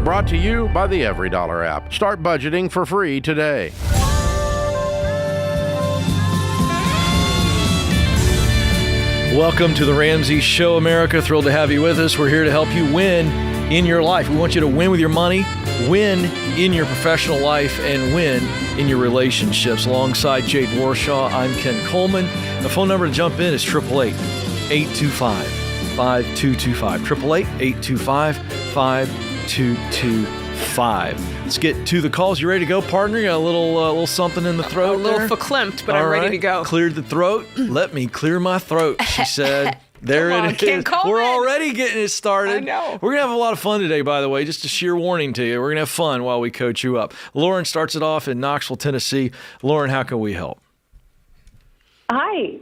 Brought to you by the Every Dollar app. Start budgeting for free today. Welcome to the Ramsey Show, America. Thrilled to have you with us. We're here to help you win in your life. We want you to win with your money, win in your professional life, and win in your relationships. Alongside Jade Warshaw, I'm Ken Coleman. The phone number to jump in is 888-825-5225. 888-825-5225. Let's get to the calls. You ready to go, partner? You got a little something in the throat? A little there? verklempt, but All I'm right. ready to go. Cleared the throat. Let me clear my throat, she said. There Come on, it Ken is. Coleman. We're already getting it started. I know. We're going to have a lot of fun today, by the way. Just a sheer warning to you. We're going to have fun while we coach you up. Lauren starts it off in Knoxville, Tennessee. Lauren, how can we help? Hi.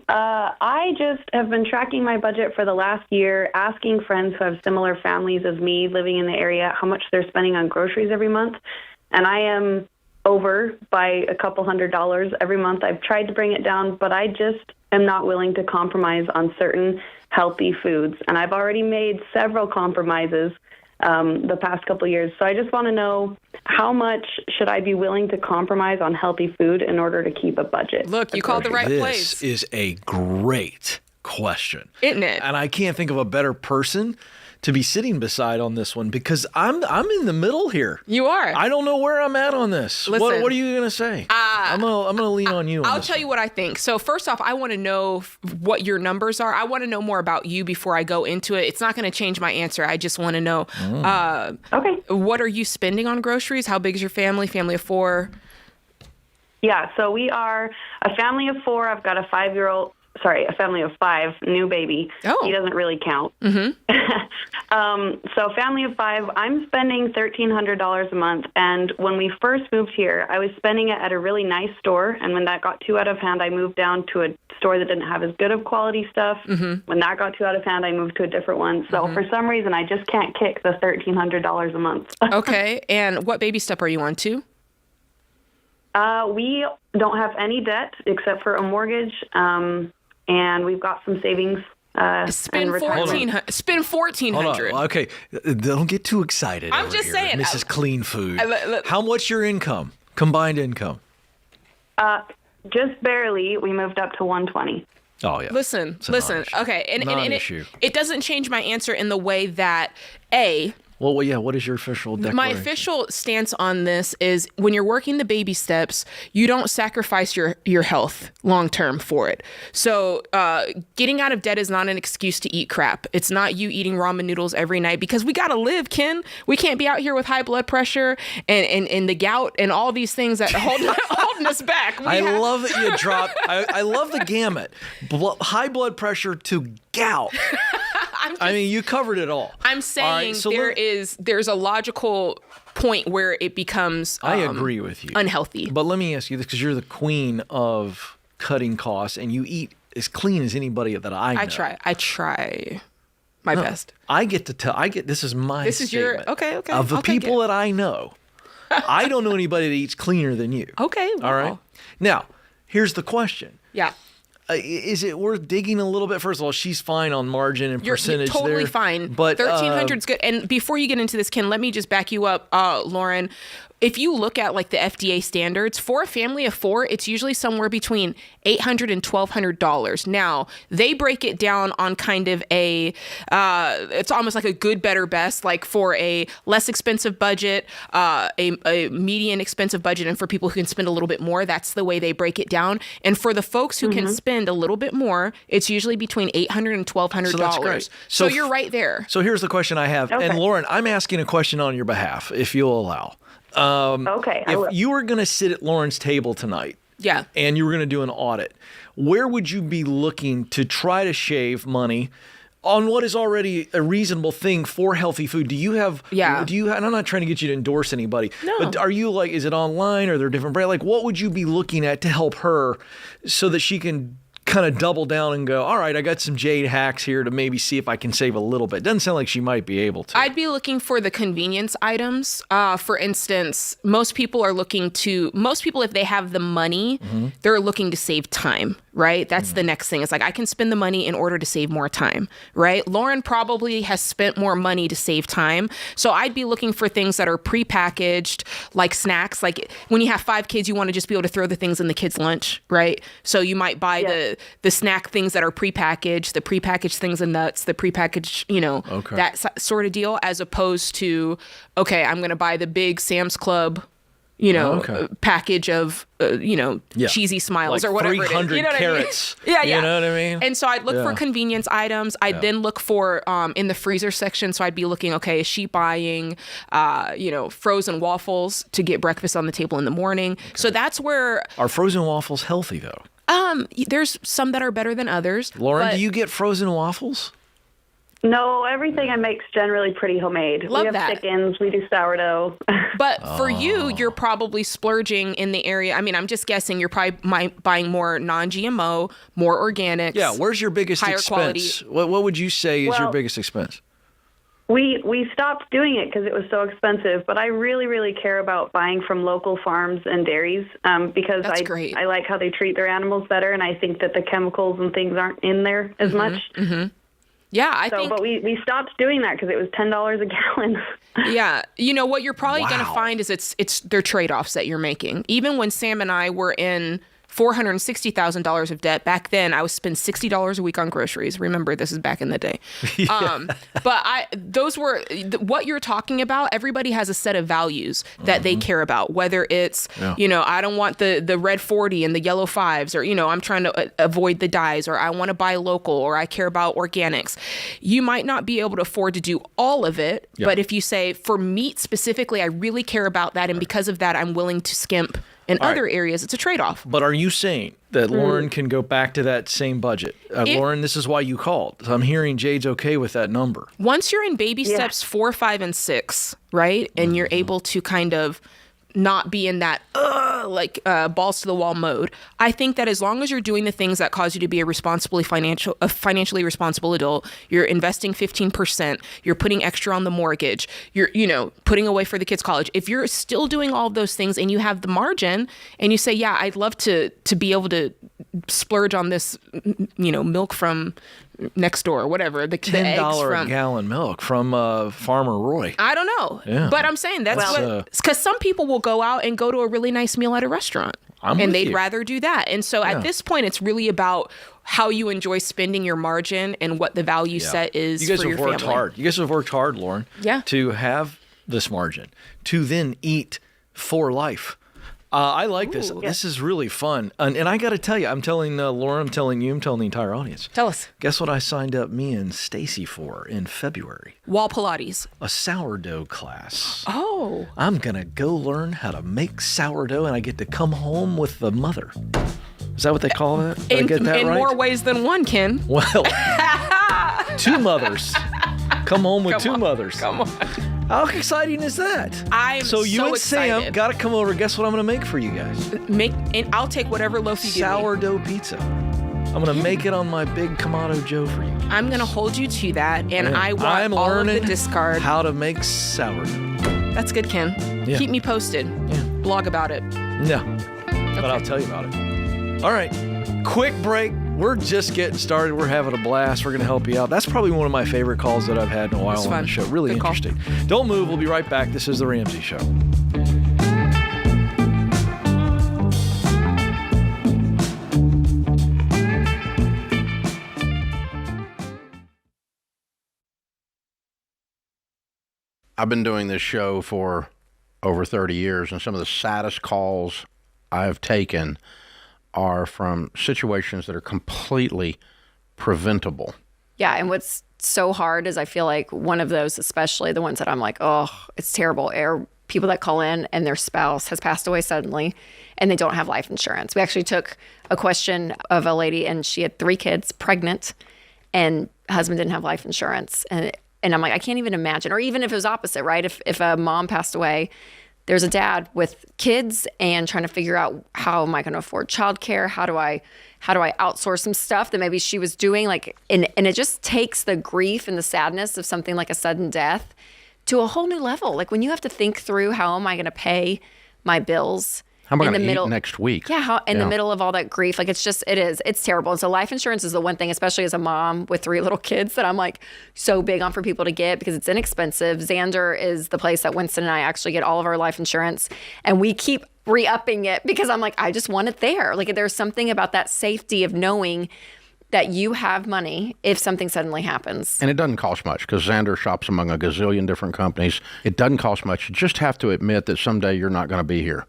I just have been tracking my budget for the last year, asking friends who have similar families as me living in the area how much they're spending on groceries every month. And I am over by a couple $100 every month. I've tried to bring it down, but I just am not willing to compromise on certain healthy foods. And I've already made several compromises the past couple of years. So I just want to know, how much should I be willing to compromise on healthy food in order to keep a budget? Look, you called the right place. This is a great question. Isn't it? And I can't think of a better person to be sitting beside on this one, because I'm in the middle here. You are. I don't know where I'm at on this. Listen, what are you going to say? I'm gonna lean on you. I'll tell you what I think. So first off, I want to know what your numbers are. I want to know more about you before I go into it. It's not going to change my answer. I just want to know, Okay. what are you spending on groceries? How big is your family? Family of four? Yeah, so we are a family of four. I've got a a family of five, new baby. Oh. He doesn't really count. Mm-hmm. So family of five, I'm spending $1,300 a month. And when we first moved here, I was spending it at a really nice store. And when that got too out of hand, I moved down to a store that didn't have as good of quality stuff. Mm-hmm. When that got too out of hand, I moved to a different one. So for some reason, I just can't kick the $1,300 a month. Okay. And what baby step are you on to? We don't have any debt except for a mortgage. And we've got some savings. Spend and retirement. $1,400. Hold on. Okay, don't get too excited. I'm over just here, saying. Mrs. Clean Food. look. How much your income? Combined income? Just barely. We moved up to 120. Oh yeah. Listen. non-issue. Okay, and Non-issue. it doesn't change my answer in the way that Well, yeah. What is your official declaration? my official stance on this is, when you're working the baby steps, you don't sacrifice your health long term for it. So getting out of debt is not an excuse to eat crap. It's not you eating ramen noodles every night, because we got to live, Ken. We can't be out here with high blood pressure and the gout and all these things that are holding us back. I love that you dropped. I love the gamut. High blood pressure to gout. I mean, you covered it all. I'm saying there's a logical point where it becomes I agree with you. Unhealthy. But let me ask you this, because you're the queen of cutting costs, and you eat as clean as anybody that I know. I try my best. I get to tell. This is my. This is your statement. okay. Of the I'll take people it. that I know, I don't know anybody that eats cleaner than you. Okay. All right. Now, here's the question. Yeah. Is it worth digging a little bit? First of all, she's fine on margin and You're percentage. totally there, fine. But 1,300 is good. And before you get into this, Ken, let me just back you up, Lauren. If you look at like the FDA standards for a family of four, it's usually somewhere between $800 and $1,200. Now, they break it down on kind of it's almost like a good, better, best, like for a less expensive budget, a median expensive budget, and for people who can spend a little bit more, that's the way they break it down. And for the folks who can spend a little bit more, it's usually between $800 and $1,200. So that's great. So you're right there. So here's the question I have. Okay. And Lauren, I'm asking a question on your behalf, if you'll allow. Okay. I will. If you were going to sit at Lauren's table tonight, Yeah. and you were going to do an audit, where would you be looking to try to shave money on what is already a reasonable thing for healthy food? Do you have, Yeah. and I'm not trying to get you to endorse anybody, No. but are you like, is it online, or are there different brands? Like, what would you be looking at to help her so that she can kind of double down and go, all right, I got some Jade hacks here to maybe see if I can save a little bit? Doesn't sound like she might be able to. I'd be looking for the convenience items. For instance, most people, if they have the money, they're looking to save time. right? That's the next thing. It's like, I can spend the money in order to save more time, right? Lauren probably has spent more money to save time. So I'd be looking for things that are prepackaged, like snacks. Like when you have 5 kids, you want to just be able to throw the things in the kids' lunch, right? So you might buy the snack things that are prepackaged, the prepackaged things and nuts, the prepackaged, that sort of deal, as opposed to, okay, I'm going to buy the big Sam's Club package of, cheesy smiles, like or whatever 300 it is. You know what carrots. I mean? Yeah. You know what I mean? And so I'd look for convenience items. I'd then look for, in the freezer section, so I'd be looking, okay, is she buying, frozen waffles to get breakfast on the table in the morning? Okay. So that's where... Are frozen waffles healthy, though? There's some that are better than others. Lauren, do you get frozen waffles? No, everything I make is generally pretty homemade. Love we have that. chickens, we do sourdough. But for you're probably splurging in the area. I mean, I'm just guessing you're probably buying more non-GMO, more organics. Yeah, where's your biggest higher expense? Quality. What would you say is your biggest expense? We stopped doing it because it was so expensive, but I really, really care about buying from local farms and dairies because great. I like how they treat their animals better, and I think that the chemicals and things aren't in there as much. Mm-hmm. Yeah, I think. But we stopped doing that because it was $10 a gallon. Yeah, what you're probably going to find is it's their trade-offs that you're making. Even when Sam and I were in $460,000 of debt back then, I was spending $60 a week on groceries. Remember, this is back in the day. But those were what you're talking about. Everybody has a set of values that they care about, whether it's, I don't want the red 40 and the yellow 5s, or, I'm trying to avoid the dyes, or I want to buy local, or I care about organics. You might not be able to afford to do all of it. But if you say, for meat specifically, I really care about that. And because of that, I'm willing to skimp in other areas. It's a trade-off. But are you saying that Lauren can go back to that same budget? Lauren, this is why you called. So I'm hearing Jade's okay with that number. Once you're in baby steps 4, 5, and 6, right? And you're able to kind of not be in that balls to the wall mode. I think that as long as you're doing the things that cause you to be a financially responsible adult, you're investing 15%, you're putting extra on the mortgage, you're putting away for the kids' college. If you're still doing all of those things and you have the margin and you say, yeah, I'd love to be able to splurge on this, milk from next door, whatever, the $10 a gallon milk from Farmer Roy. I don't know, but I'm saying that's because some people will go out and go to a really nice meal at a restaurant, and they'd rather do that. And so at this point, it's really about how you enjoy spending your margin and what the value set is. You guys for have your worked family. hard. You guys have worked hard, Lauren. Yeah. To have this margin, to then eat for life. I like this. This is really fun. And I got to tell you, I'm telling Lauren, I'm telling you, I'm telling the entire audience. Tell us. Guess what I signed up me and Stacy for in February? Wall Pilates. A sourdough class. Oh. I'm going to go learn how to make sourdough, and I get to come home with the mother. Is that what they call it? Did I get that in right? more ways than one, Ken. Well, 2 mothers. Come home with 2 mothers. Come on. How exciting is that? So you and excited. Sam got to come over. Guess what I'm going to make for you guys? And I'll take whatever loaf you give me. Sourdough pizza. I'm going to make it on my big Kamado Joe for you. I'm going to hold you to that, and I want all of the discard. How to make sourdough. That's good, Ken. Yeah. Keep me posted. Yeah. Blog about it. No, but I'll tell you about it. All right, quick break. We're just getting started. We're having a blast. We're going to help you out. That's probably one of my favorite calls that I've had in a while on the show. Really Good interesting. Don't move. We'll be right back. This is The Ramsey Show. I've been doing this show for over 30 years, and some of the saddest calls I've taken are from situations that are completely preventable. Yeah, and what's so hard is I feel like one of those, especially the ones that I'm like, oh, it's terrible, are people that call in and their spouse has passed away suddenly and they don't have life insurance. We actually took a question of a lady and she had 3 kids, pregnant, and husband didn't have life insurance. And I'm like, I can't even imagine. Or even if it was opposite, right? If a mom passed away, there's a dad with kids and trying to figure out, how am I going to afford childcare? How do I outsource some stuff that maybe she was doing? And it just takes the grief and the sadness of something like a sudden death to a whole new level. Like when you have to think through, how am I going to pay my bills? How am I in going the to middle eat next week? Yeah, in the middle of all that grief, like it's terrible. And so life insurance is the one thing, especially as a mom with 3 little kids, that I'm like so big on for people to get because it's inexpensive. Xander is the place that Winston and I actually get all of our life insurance, and we keep re-upping it because I'm like, I just want it there. Like there's something about that safety of knowing that you have money if something suddenly happens. And it doesn't cost much because Xander shops among a gazillion different companies. It doesn't cost much. You just have to admit that someday you're not going to be here.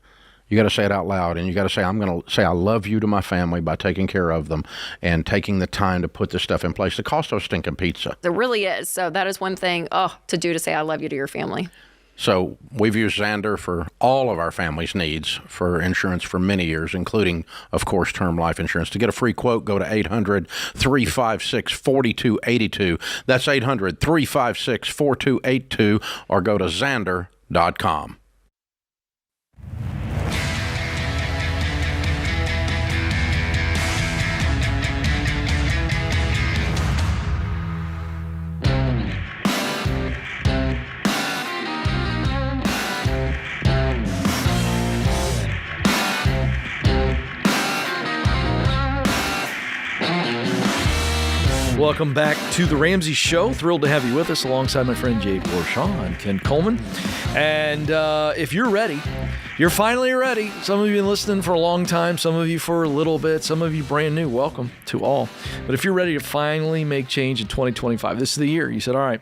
You got to say it out loud, and you got to say, I'm going to say I love you to my family by taking care of them and taking the time to put this stuff in place. The cost of stinking pizza. There really is. So that is one thing to do, to say I love you to your family. So we've used Xander for all of our family's needs for insurance for many years, including, of course, term life insurance. To get a free quote, go to 800-356-4282. That's 800-356-4282, or go to Xander.com. Welcome back to the Ramsey Show. Thrilled to have you with us alongside my friend Jade Warshaw. I'm Ken Coleman. And if you're ready, you're finally ready. Some of you have been listening for a long time, some of you for a little bit, some of you brand new. Welcome to all. But if you're ready to finally make change in 2025, this is the year. You said, all right,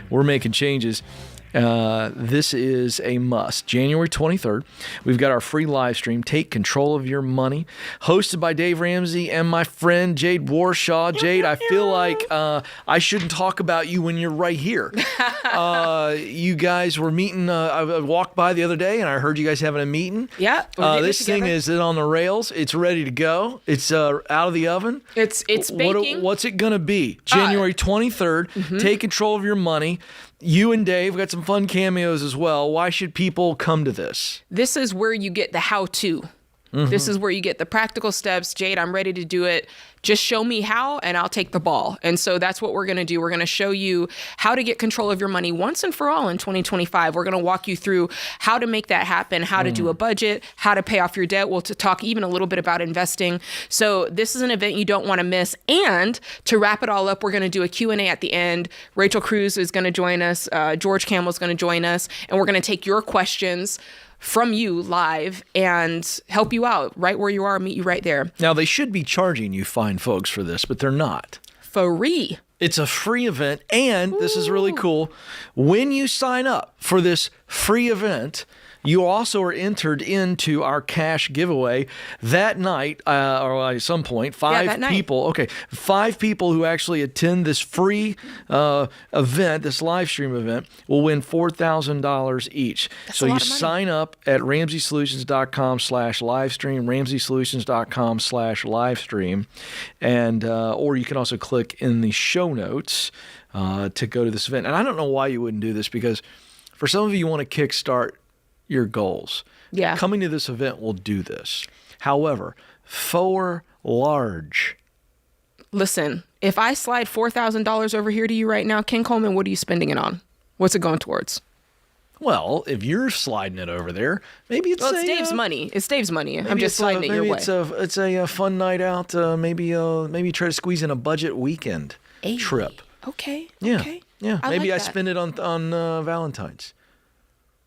we're making changes. This is a must. January 23rd, we've got our free live stream, Take Control of Your Money, hosted by Dave Ramsey and my friend Jade Warshaw. Jade, I feel like I shouldn't talk about you when you're right here. You guys were meeting. I walked by the other day, and I heard you guys having a meeting. Yeah. This thing is on the rails. It's ready to go. It's out of the oven. It's baking. What's it going to be? January 23rd, Take Control of Your Money. You and Dave got some fun cameos as well. Why should people come to this? This is where you get the how-to. This is where you get the practical steps. Jade, I'm ready to do it. Just show me how, and I'll take the ball. And so that's what we're going to do. We're going to show you how to get control of your money once and for all in 2025. We're going to walk you through how to make that happen, how to do a budget, how to pay off your debt. We'll talk even a little bit about investing. So this is an event you don't want to miss. And to wrap it all up, we're going to do a Q&A at the end. Rachel Cruz is going to join us. George Campbell is going to join us. And we're going to take your questions from you live and help you out right where you are, meet you right there. Now, they should be charging you fine folks for this, but they're not. Free. It's a free event, and this is really cool. When you sign up for this free event, you also are entered into our cash giveaway that night, or at some point. Five people who actually attend this free event, this live stream event, will win $4,000 each. So you sign up at RamseySolutions.com/livestream, RamseySolutions.com/livestream, and or you can also click in the show notes to go to this event. And I don't know why you wouldn't do this, because for some of you want to kickstart your goals. Yeah. Coming to this event will do this. However, for large. Listen, if I slide $4,000 over here to you right now, Ken Coleman, what are you spending it on? What's it going towards? Well, if you're sliding it over there, maybe it's Dave's money. It's Dave's money. I'm just sliding it your way. It's a fun night out. Maybe try to squeeze in a budget weekend trip. Okay. Yeah. Okay. Yeah. Maybe I that. spend it on Valentine's.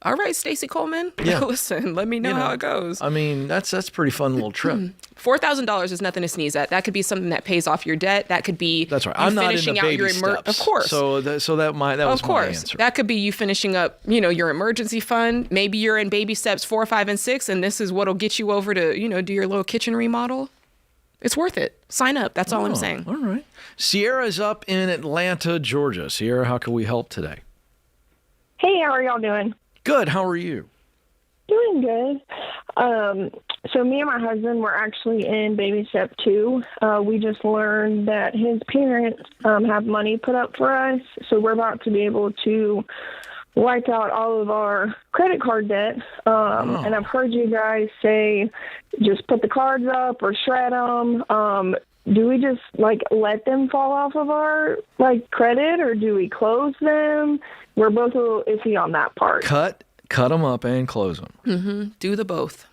All right, Stacey Coleman. Yeah. Listen, let me know how it goes. I mean, that's a pretty fun little trip. $4,000 is nothing to sneeze at. That could be something that pays off your debt. That could be that's right. I'm not in the baby steps. Of course. So that was my answer. That could be you finishing up, your emergency fund. Maybe you're in baby steps 4, 5, and 6, and this is what'll get you over to, do your little kitchen remodel. It's worth it. Sign up. That's all I'm saying. All right. Sierra's up in Atlanta, Georgia. Sierra, how can we help today? Hey, how are y'all doing? Good. How are you? Doing good. So me and my husband were actually in baby step 2. We just learned that his parents have money put up for us, so we're about to be able to wipe out all of our credit card debt. And I've heard you guys say just put the cards up or shred them. Do we just let them fall off of our credit, or do we close them? We're both a little iffy on that part. Cut them up and close them. Mm-hmm. Do the both.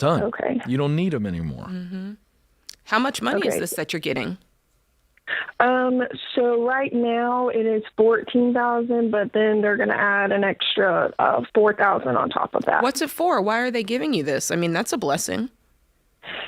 Done. Okay. You don't need them anymore. How much money is Okay. this that you're getting? So right now it is 14,000, but then they're going to add an extra 4,000 on top of that. What's it for? Why are they giving you this? I mean, that's a blessing.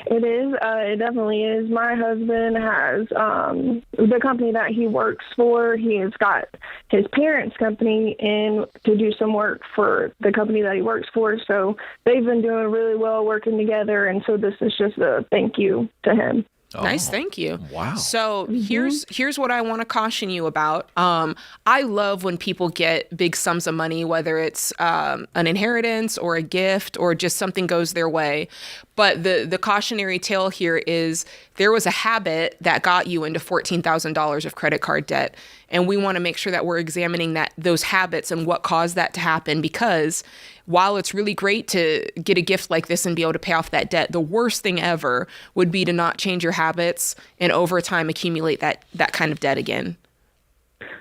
It is. It definitely is. My husband has the company that he works for. He has got his parents' company in to do some work for the company that he works for. So they've been doing really well working together, and so this is just a thank you to him. Nice, thank you. Wow. So here's what I want to caution you about. I love when people get big sums of money, whether it's an inheritance or a gift or just something goes their way. But the cautionary tale here is there was a habit that got you into $14,000 of credit card debt. And we want to make sure that we're examining those habits and what caused that to happen, because while it's really great to get a gift like this and be able to pay off that debt, the worst thing ever would be to not change your habits and over time accumulate that kind of debt again.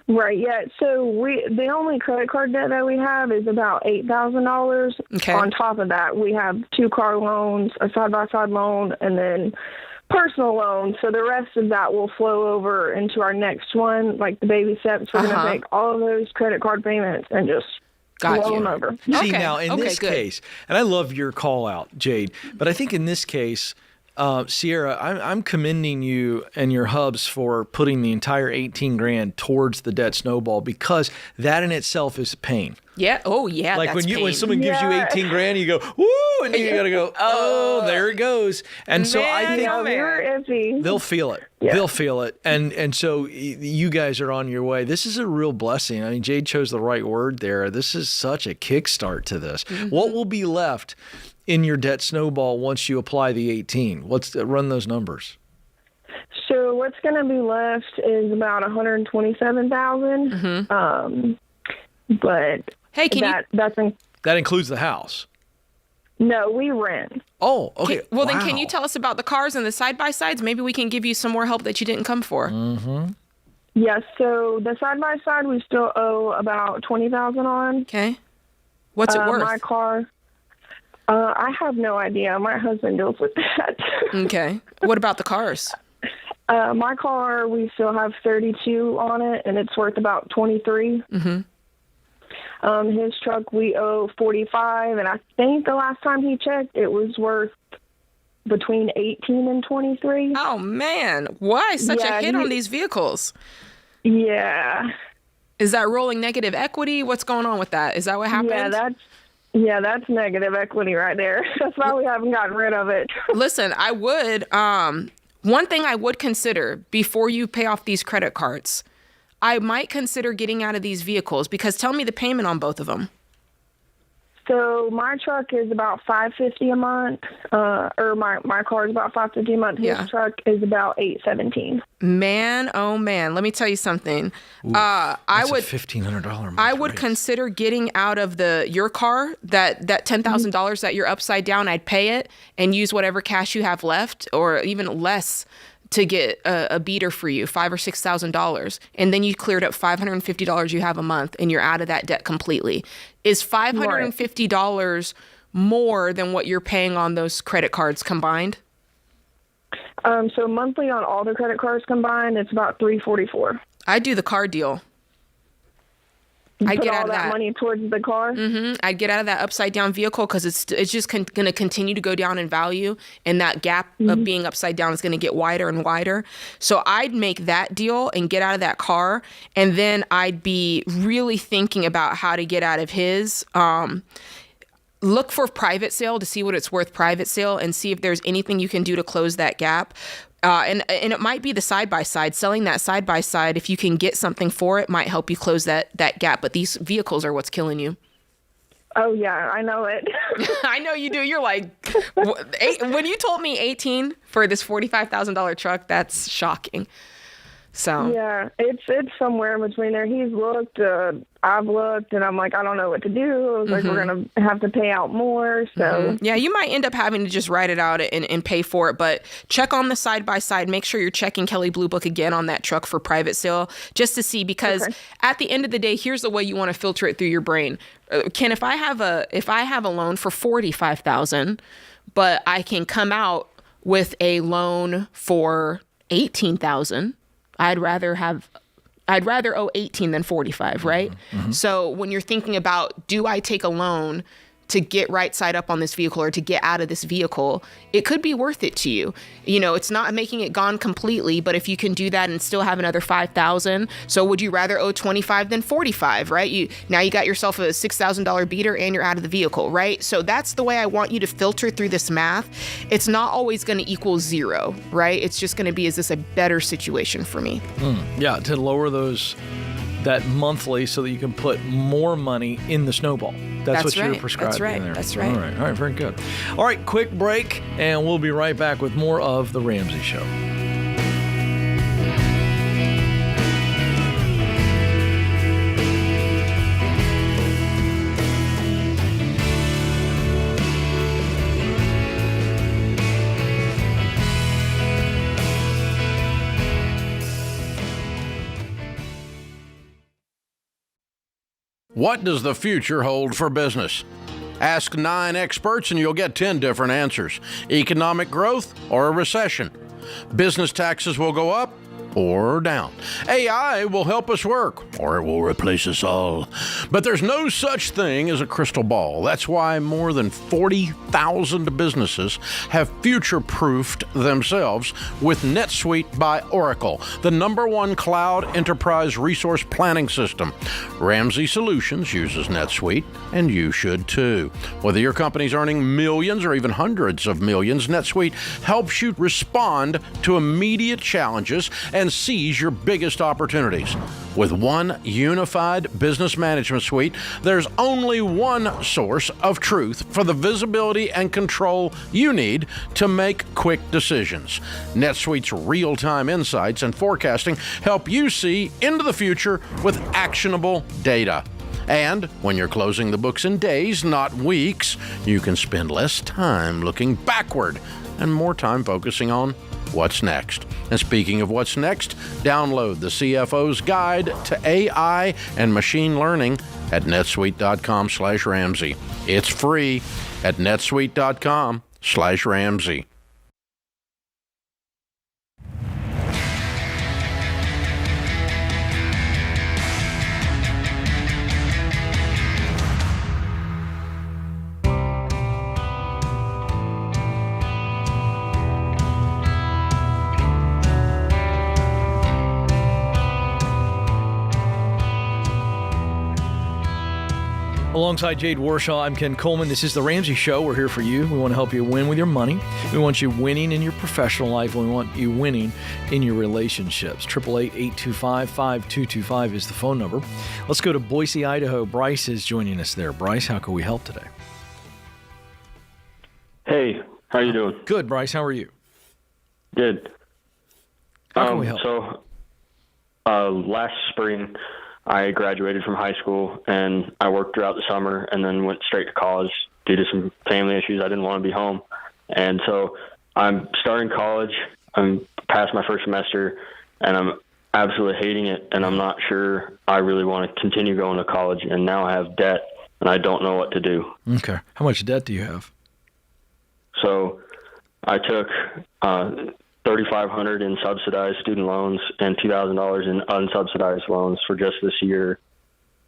Right. Yeah. So the only credit card debt that we have is about $8,000. Okay. On top of that, we have 2 car loans, a side-by-side loan, and then personal loans. So the rest of that will flow over into our next one, like the baby steps. We're going to make all of those credit card payments and just Got blow you. them over. See, Okay. now in Okay, this good. case, and I love your call out, Jade, but I think in this case, Sierra, I'm commending you and your hubs for putting the entire 18 grand towards the debt snowball, because that in itself is pain. Yeah. Oh, yeah. Like that's when pain. someone gives you Yeah. 18 grand, you go, woo, and then you gotta go, oh, there it goes. And so I Man, think oh, We were iffy. they'll feel it. Yeah. They'll feel it. And so you guys are on your way. This is a real blessing. I mean, Jade chose the right word there. This is such a kickstart to this. What will be left in your debt snowball once you apply the 18? Run those numbers. So what's going to be left is about 127,000. But Hey, That includes the house. no, we rent. Oh, okay. Well, then can Wow. you tell us about the cars and the side-by-sides? Maybe we can give you some more help that you didn't come for. Yes. So the side-by-side we still owe about 20,000 on. Okay. What's it worth? My car. I have no idea. My husband deals with that. Okay. What about the cars? My car, we still have 32 on it, and it's worth about 23. His truck, we owe 45, and I think the last time he checked, it was worth between 18 and 23. Oh, man. Why such Yeah, a hit on these vehicles? Yeah. Is that rolling negative equity? What's going on with that? Is that what happened? Yeah, that's negative equity right there. That's why we haven't gotten rid of it. Listen, I would, one thing I would consider before you pay off these credit cards, I might consider getting out of these vehicles, because tell me the payment on both of them. So my truck is about $550 a month, or my car is about $550 a month. His Yeah. truck is about $817. Man, oh man, let me tell you something. That's I a would $1,500 a month I would raise. consider getting out of your car, that $10,000 that you're upside down. I'd pay it and use whatever cash you have left, or even less, to get a beater for you, $5,000 or $6,000, and then you cleared up $550 you have a month, and you're out of that debt completely. Is $550 more than what you're paying on those credit cards combined? So monthly on all the credit cards combined, it's about $344. I'd do the car deal. I'd Put get all out of that. money towards the car. I'd get out of that upside down vehicle, because it's just going to continue to go down in value, and that gap of being upside down is going to get wider and wider. So I'd make that deal and get out of that car, and then I'd be really thinking about how to get out of his. Look for private sale to see what it's worth, private sale, and see if there's anything you can do to close that gap. And it might be the side-by-side. Selling that side-by-side, if you can get something for it, might help you close that gap. But these vehicles are what's killing you. Oh, yeah, I know it. I know you do. You're like, when you told me 18 for this $45,000 truck, that's shocking. So Yeah, it's somewhere in between there. He's looked, I've looked, and I'm like, I don't know what to do. I was like, we're going to have to pay out more. So yeah, you might end up having to just write it out and pay for it. But check on the side-by-side. Make sure you're checking Kelley Blue Book again on that truck for private sale, just to see, because at the end of the day, here's the way you want to filter it through your brain. Ken, if I have a loan for $45,000, but I can come out with a loan for $18,000. I'd rather owe 18 than 45, right? So when you're thinking about, do I take a loan to get right side up on this vehicle or to get out of this vehicle, it could be worth it to you. You know, it's not making it gone completely, but if you can do that and still have another 5,000, so would you rather owe 25 than 45, right? Now you got yourself a $6,000 beater and you're out of the vehicle, right? So that's the way I want you to filter through this math. It's not always going to equal zero, right? It's just going to be, is this a better situation for me? Yeah, to lower that monthly so that you can put more money in the snowball. That's what you're prescribing there. That's right. All right, very good. All right, quick break, and we'll be right back with more of The Ramsey Show. What does the future hold for business? Ask 9 experts and you'll get 10 different answers. Economic growth or a recession? Business taxes will go up or down. AI will help us work, or it will replace us all. But there's no such thing as a crystal ball. That's why more than 40,000 businesses have future-proofed themselves with NetSuite by Oracle, the #1 cloud enterprise resource planning system. Ramsey Solutions uses NetSuite, and you should too. Whether your company's earning millions or even hundreds of millions, NetSuite helps you respond to immediate challenges and seize your biggest opportunities. With one unified business management suite, there's only one source of truth for the visibility and control you need to make quick decisions. NetSuite's real-time insights and forecasting help you see into the future with actionable data. And when you're closing the books in days, not weeks, you can spend less time looking backward and more time focusing on what's next. And speaking of what's next, download the CFO's Guide to AI and Machine Learning at netsuite.com/Ramsey. It's free at netsuite.com/Ramsey. Alongside Jade Warshaw, I'm Ken Coleman. This is The Ramsey Show. We're here for you. We want to help you win with your money. We want you winning in your professional life. We want you winning in your relationships. 888-825-5225 is the phone number. Let's go to Boise, Idaho. Bryce is joining us there. Bryce, how can we help today? Hey, how you doing? Good, Bryce. How are you? Good. How can we help? So, last spring, I graduated from high school, and I worked throughout the summer and then went straight to college due to some family issues. I didn't want to be home. And so I'm starting college. I'm past my first semester, and I'm absolutely hating it, and I'm not sure I really want to continue going to college. And now I have debt, and I don't know what to do. Okay. How much debt do you have? So I took $3,500 in subsidized student loans and $2,000 in unsubsidized loans for just this year,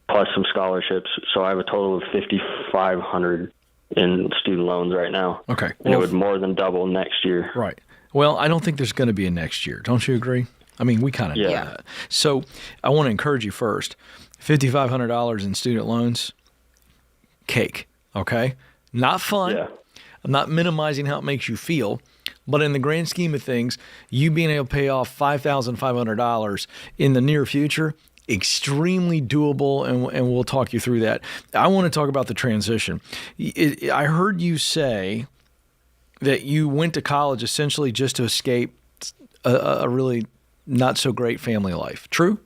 plus some scholarships. So I have a total of $5,500 in student loans right now. Okay. And it would more than double next year. Right. Well, I don't think there's going to be a next year. Don't you agree? I mean, we kind of know Yeah. that. So I want to encourage you first. $5,500 in student loans, cake, okay? Not fun. Yeah. I'm not minimizing how it makes you feel. But in the grand scheme of things, you being able to pay off $5,500 in the near future, extremely doable, and we'll talk you through that. I want to talk about the transition. I heard you say that you went to college essentially just to escape a really not so great family life. True?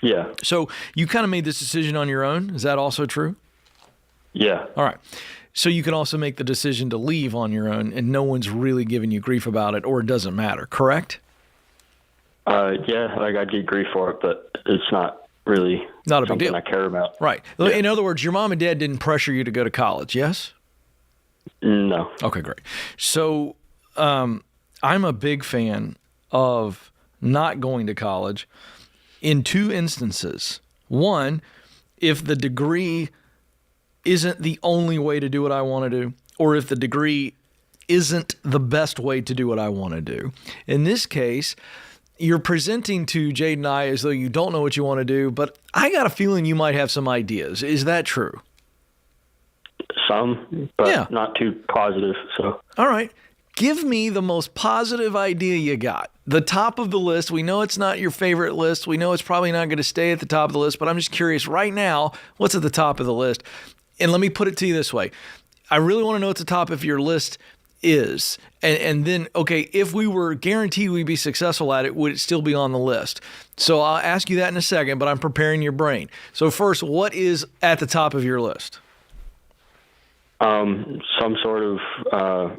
Yeah. So you kind of made this decision on your own. Is that also true? Yeah. All right. So you can also make the decision to leave on your own, and no one's really giving you grief about it, or it doesn't matter, correct? Yeah, like I get grief for it, but it's not really Not a big something deal. I care about. Right. Yeah. In other words, your mom and dad didn't pressure you to go to college, yes? No. Okay, great. So I'm a big fan of not going to college in two instances. One, if the degree isn't the only way to do what I want to do, or if the degree isn't the best way to do what I want to do. In this case, you're presenting to Jade and I as though you don't know what you want to do, but I got a feeling you might have some ideas. Is that true? Some, but not too positive. So. All right. Give me the most positive idea you got. The top of the list. We know it's not your favorite list. We know it's probably not going to stay at the top of the list, but I'm just curious right now, what's at the top of the list? And let me put it to you this way. I really want to know what the top of your list is. And then, okay, if we were guaranteed we'd be successful at it, would it still be on the list? So I'll ask you that in a second, but I'm preparing your brain. So first, what is at the top of your list? Some sort of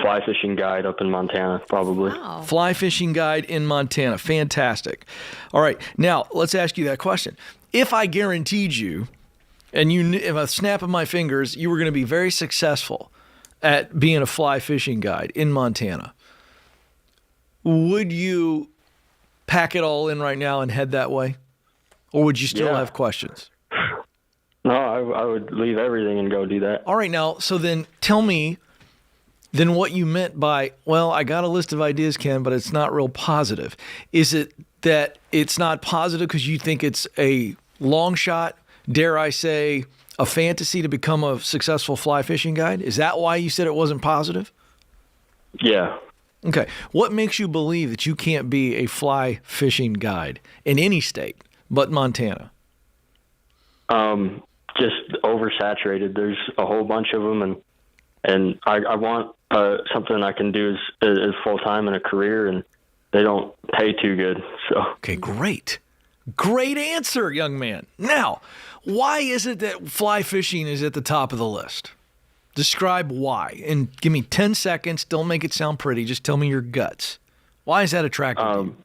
fly fishing guide up in Montana, probably. Wow. Fly fishing guide in Montana. Fantastic. All right. Now, let's ask you that question. If I guaranteed you, and if a snap of my fingers, you were going to be very successful at being a fly fishing guide in Montana, would you pack it all in right now and head that way? Or would you still have questions? No, I would leave everything and go do that. All right, now, so then tell me then what you meant by, well, I got a list of ideas, Ken, but it's not real positive. Is it that it's not positive because you think it's a long shot, dare I say, a fantasy to become a successful fly fishing guide? Is that why you said it wasn't positive? Yeah. Okay. What makes you believe that you can't be a fly fishing guide in any state but Montana? Just oversaturated. There's a whole bunch of them, and I want something I can do as full time in a career, and they don't pay too good. So okay, great answer, young man. Now, why is it that fly fishing is at the top of the list? Describe why, and give me 10 seconds. Don't make it sound pretty. Just tell me your guts. Why is that attractive to you?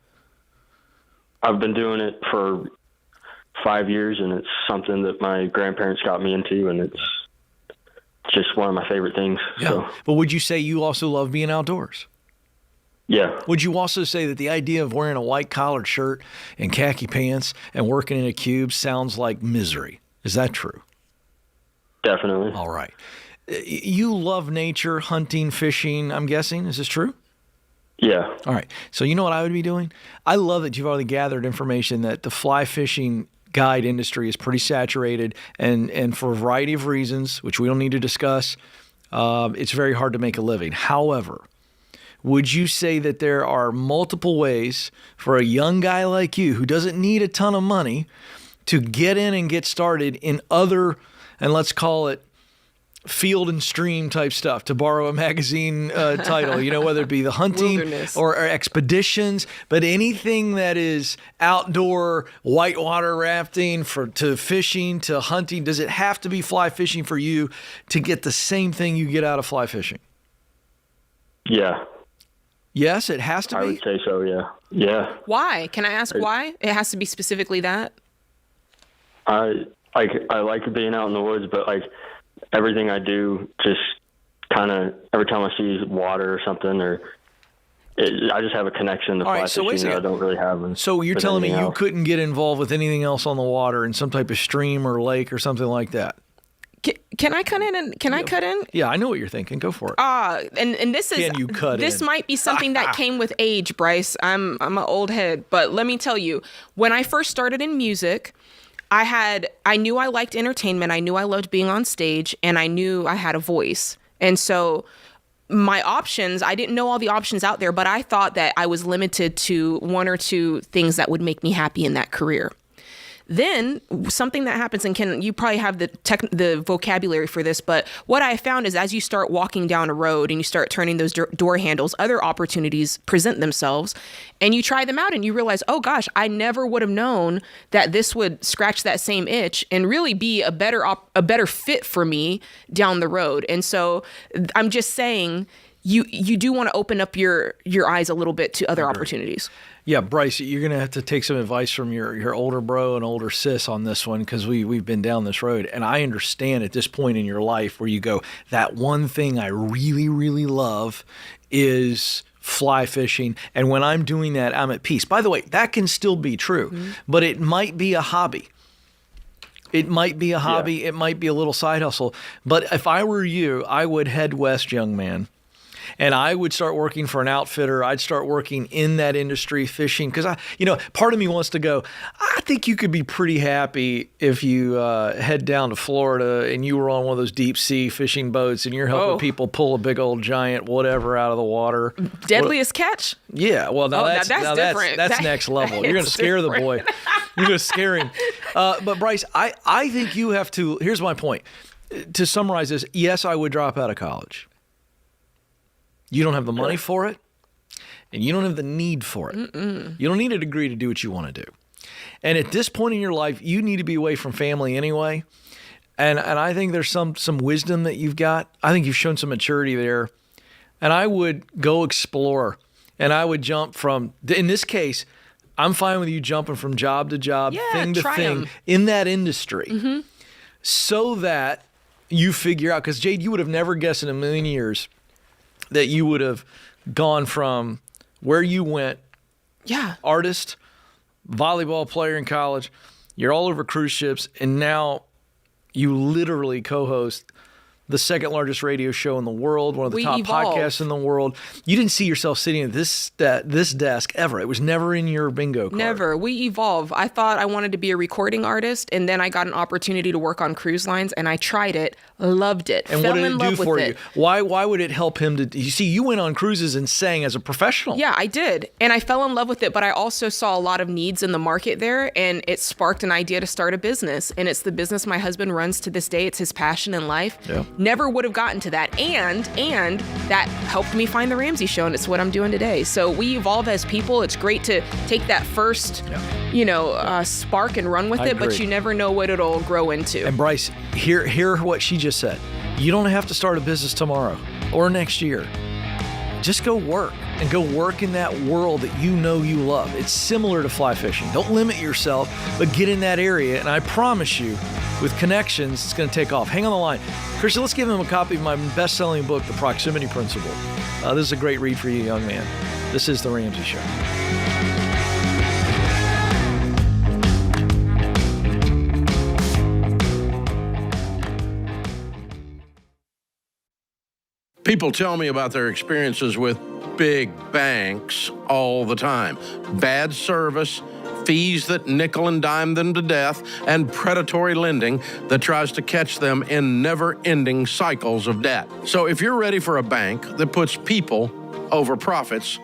I've been doing it for 5 years, and it's something that my grandparents got me into, and it's just one of my favorite things. Yeah. So. But would you say you also love being outdoors? Yeah. Would you also say that the idea of wearing a white collared shirt and khaki pants and working in a cube sounds like misery? Is that true? Definitely. All right. You love nature, hunting, fishing, I'm guessing. Is this true? Yeah. All right. So you know what I would be doing? I love that you've already gathered information that the fly fishing guide industry is pretty saturated, and for a variety of reasons, which we don't need to discuss, it's very hard to make a living. However, would you say that there are multiple ways for a young guy like you who doesn't need a ton of money to get in and get started in other, and let's call it field and stream type stuff, to borrow a magazine title, whether it be the hunting or expeditions, but anything that is outdoor, whitewater rafting to fishing to hunting, does it have to be fly fishing for you to get the same thing you get out of fly fishing? Yeah. Yes, it has to be? I would say so, yeah. Yeah. Why? Can I ask why? It has to be specifically that? I like being out in the woods, but everything I do, just kind of every time I see water or something, I just have a connection to fly fishing that I don't really have. So you're telling me you couldn't get involved with anything else on the water in some type of stream or lake or something like that? Can I cut in? Can I cut in? Yeah, I know what you're thinking. Go for it. And this is Can you cut this in? might be something that came with age, Bryce. I'm an old head, but let me tell you, when I first started in music, I knew I liked entertainment. I knew I loved being on stage, and I knew I had a voice. And so my options, I didn't know all the options out there, but I thought that I was limited to one or two things that would make me happy in that career. Then something that happens, and Ken, you probably have the vocabulary for this, but what I found is as you start walking down a road and you start turning those door handles, other opportunities present themselves, and you try them out and you realize, oh gosh, I never would have known that this would scratch that same itch and really be a better fit for me down the road. And so I'm just saying, you do want to open up your eyes a little bit to other opportunities. Yeah, Bryce, you're going to have to take some advice from your older bro and older sis on this one, because we've been down this road. And I understand at this point in your life where you go, that one thing I really, really love is fly fishing. And when I'm doing that, I'm at peace. By the way, that can still be true, but it might be a hobby. It might be a hobby. Yeah. It might be a little side hustle. But if I were you, I would head west, young man. And I would start working for an outfitter. I'd start working in that industry, fishing. Because part of me wants to go, I think you could be pretty happy if you head down to Florida and you were on one of those deep sea fishing boats and you're helping people pull a big old giant whatever out of the water. Deadliest catch? Yeah. Well, that's different. That's next level. You're going to scare the boy. You're going to scare him. But Bryce, I think you have to, here's my point. To summarize this, yes, I would drop out of college. You don't have the money for it, and you don't have the need for it. You don't need a degree to do what you want to do. And at this point in your life, you need to be away from family anyway. And I think there's some wisdom that you've got. I think you've shown some maturity there. And I would go explore, and I would jump from, in this case, I'm fine with you jumping from job to job, thing to thing in that industry, so that you figure out, because Jade, you would have never guessed in a million years that you would have gone from where you went, artist, volleyball player in college, you're all over cruise ships, and now you literally co-host the second largest radio show in the world, one of the top podcasts in the world. You didn't see yourself sitting at this desk ever. It was never in your bingo card. Never. We evolve. I thought I wanted to be a recording artist, and then I got an opportunity to work on cruise lines, and I tried it, loved it, and fell what did in it love do for with you? it. Why would it help him to? You see, you went on cruises and sang as a professional. Yeah, I did, and I fell in love with it. But I also saw a lot of needs in the market there, and it sparked an idea to start a business. And it's the business my husband runs to this day. It's his passion in life. Yeah. Never would have gotten to that, and that helped me find the Ramsey Show, and it's what I'm doing today. So we evolve as people. It's great to take that first, spark and run with it, but you never know what it'll grow into. And Bryce, hear what she just said. You don't have to start a business tomorrow or next year. Just go work in that world that you know you love. It's similar to fly fishing. Don't limit yourself, but get in that area. And I promise you, with connections, it's going to take off. Hang on the line. Christian, let's give him a copy of my best-selling book, The Proximity Principle. This is a great read for you, young man. This is The Ramsey Show. People tell me about their experiences with big banks all the time. Bad service, fees that nickel and dime them to death, and predatory lending that tries to catch them in never-ending cycles of debt. So if you're ready for a bank that puts people over profits,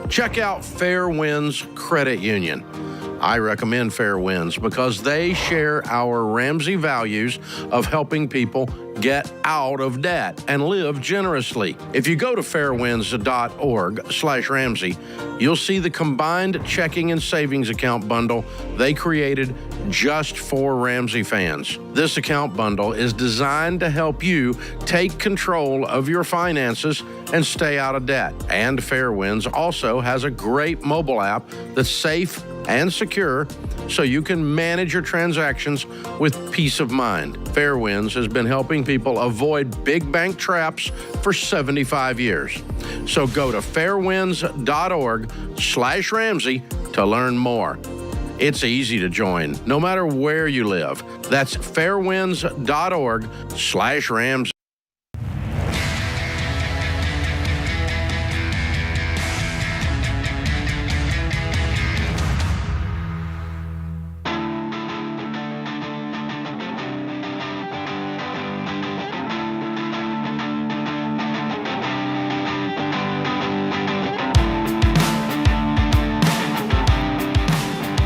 check out Fair Winds Credit Union. I recommend Fair Winds because they share our Ramsey values of helping people get out of debt and live generously. If you go to fairwinds.org/Ramsey, you'll see the combined checking and savings account bundle they created just for Ramsey fans. This account bundle is designed to help you take control of your finances and stay out of debt. And Fairwinds also has a great mobile app that's safe and secure, so you can manage your transactions with peace of mind. Fairwinds has been helping people avoid big bank traps for 75 years. So go to fairwinds.org/Ramsey to learn more. It's easy to join, no matter where you live. That's fairwinds.org/Ramsey.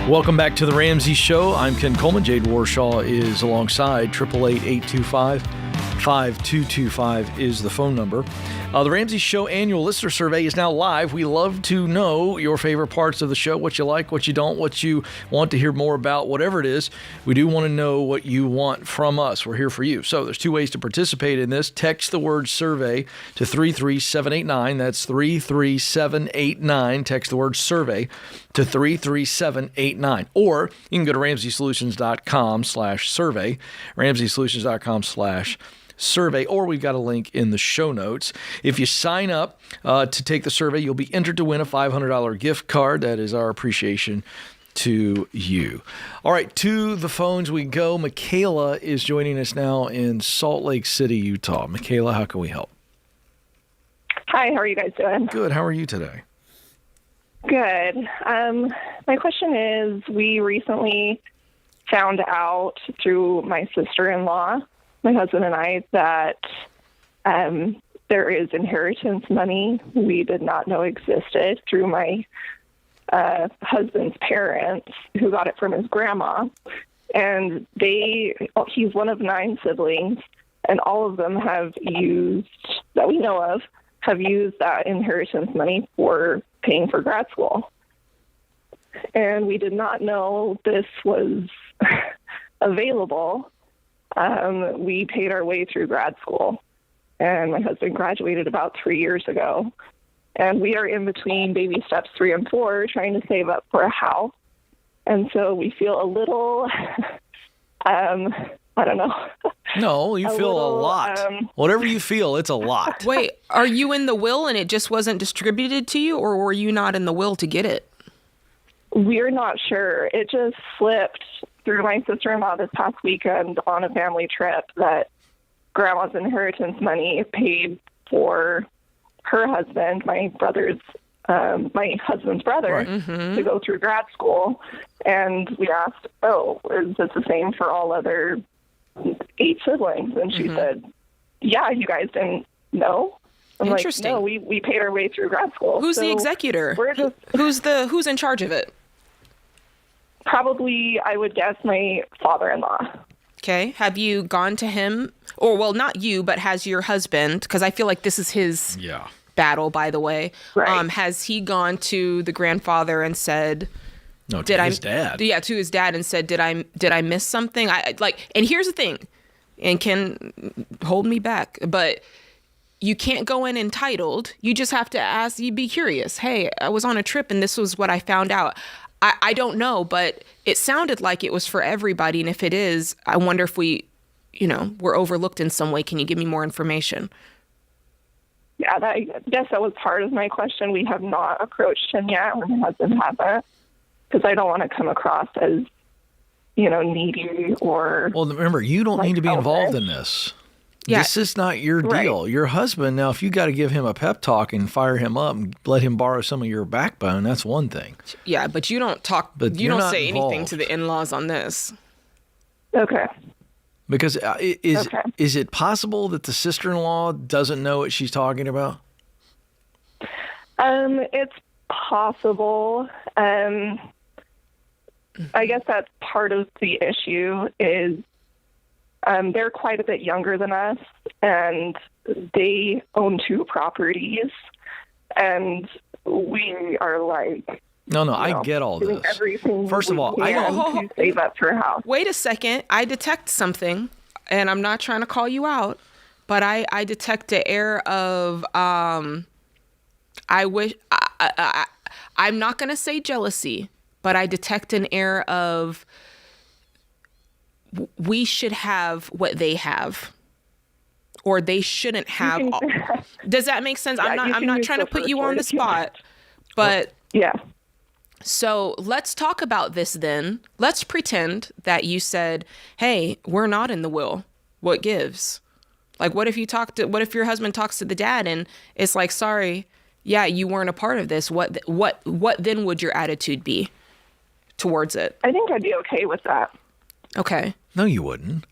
Welcome back to The Ramsey Show. I'm Ken Coleman. Jade Warshaw is alongside. 888-825-5225 is the phone number. The Ramsey Show annual listener survey is now live. We love to know your favorite parts of the show, what you like, what you don't, what you want to hear more about, whatever it is. We do want to know what you want from us. We're here for you. So there's two ways to participate in this. Text the word survey to 33789. That's 33789. Text the word survey to 33789. Or you can go to RamseySolutions.com/survey, RamseySolutions.com/survey, or we've got a link in the show notes. If you sign up to take the survey, you'll be entered to win a $500 gift card. That is our appreciation to you. All right, to the phones we go. Michaela is joining us now in Salt Lake City, Utah. Michaela, how can we help? Hi, how are you guys doing? Good. How are you today? Good. My question is, we recently found out through my sister-in-law, my husband and I, that there is inheritance money we did not know existed through my husband's parents, who got it from his grandma. And he's one of 9 siblings, and all of them have used, that we know of, have used that inheritance money for paying for grad school. And we did not know this was available. We paid our way through grad school, and my husband graduated about 3 years ago. And we are in between baby steps 3 and 4, trying to save up for a house. And so we feel a little, I don't know. No, you feel a lot. Whatever you feel, it's a lot. Wait, are you in the will and it just wasn't distributed to you, or were you not in the will to get it? We're not sure. It just slipped through my sister-in-law this past weekend on a family trip that grandma's inheritance money paid for her husband, my husband's brother, to go through grad school. And we asked, is this the same for all other 8 siblings? And she said, yeah, you guys didn't know? I'm Interesting. Like, no, we paid our way through grad school. Who's the executor? Who's in charge of it? Probably, I would guess, my father-in-law. Okay. Have you gone to him? Or, well, not you, but has your husband, because I feel like this is his battle, by the way. Right. Has he gone to the grandfather and said... No, to his dad. Yeah, to his dad, and said, "Did I miss something?" And here's the thing, and can hold me back, but you can't go in entitled. You just have to ask. You be curious. Hey, I was on a trip, and this was what I found out. I don't know, but it sounded like it was for everybody, and if it is, I wonder if we're overlooked in some way. Can you give me more information? Yeah, I guess that was part of my question. We have not approached him yet, or my husband hasn't. Because I don't want to come across as, needy or... Well, remember, you don't need to be involved in this. Yeah. This is not your deal. Right. Your husband, now, if you got to give him a pep talk and fire him up and let him borrow some of your backbone, that's one thing. Yeah, but you don't talk... But you don't say anything to the in-laws on this. Okay. Because is it possible that the sister-in-law doesn't know what she's talking about? It's possible. I guess that's part of the issue is they're quite a bit younger than us, and they own 2 properties, and we are like... No, I get all this. First of all, I don't to save up for a house. Wait a second. I detect something, and I'm not trying to call you out, but I detect an air of... I'm not going to say jealousy, but I detect an air of we should have what they have, or they shouldn't have. Does that make sense? Yeah, I'm not trying to put you on the spot, but yeah. So let's talk about this then. Let's pretend that you said, "Hey, we're not in the will. What gives?" Like, what if your husband talks to the dad and it's like, "Sorry, yeah, you weren't a part of this." What then would your attitude be towards it? I think I'd be okay with that. Okay. No, you wouldn't.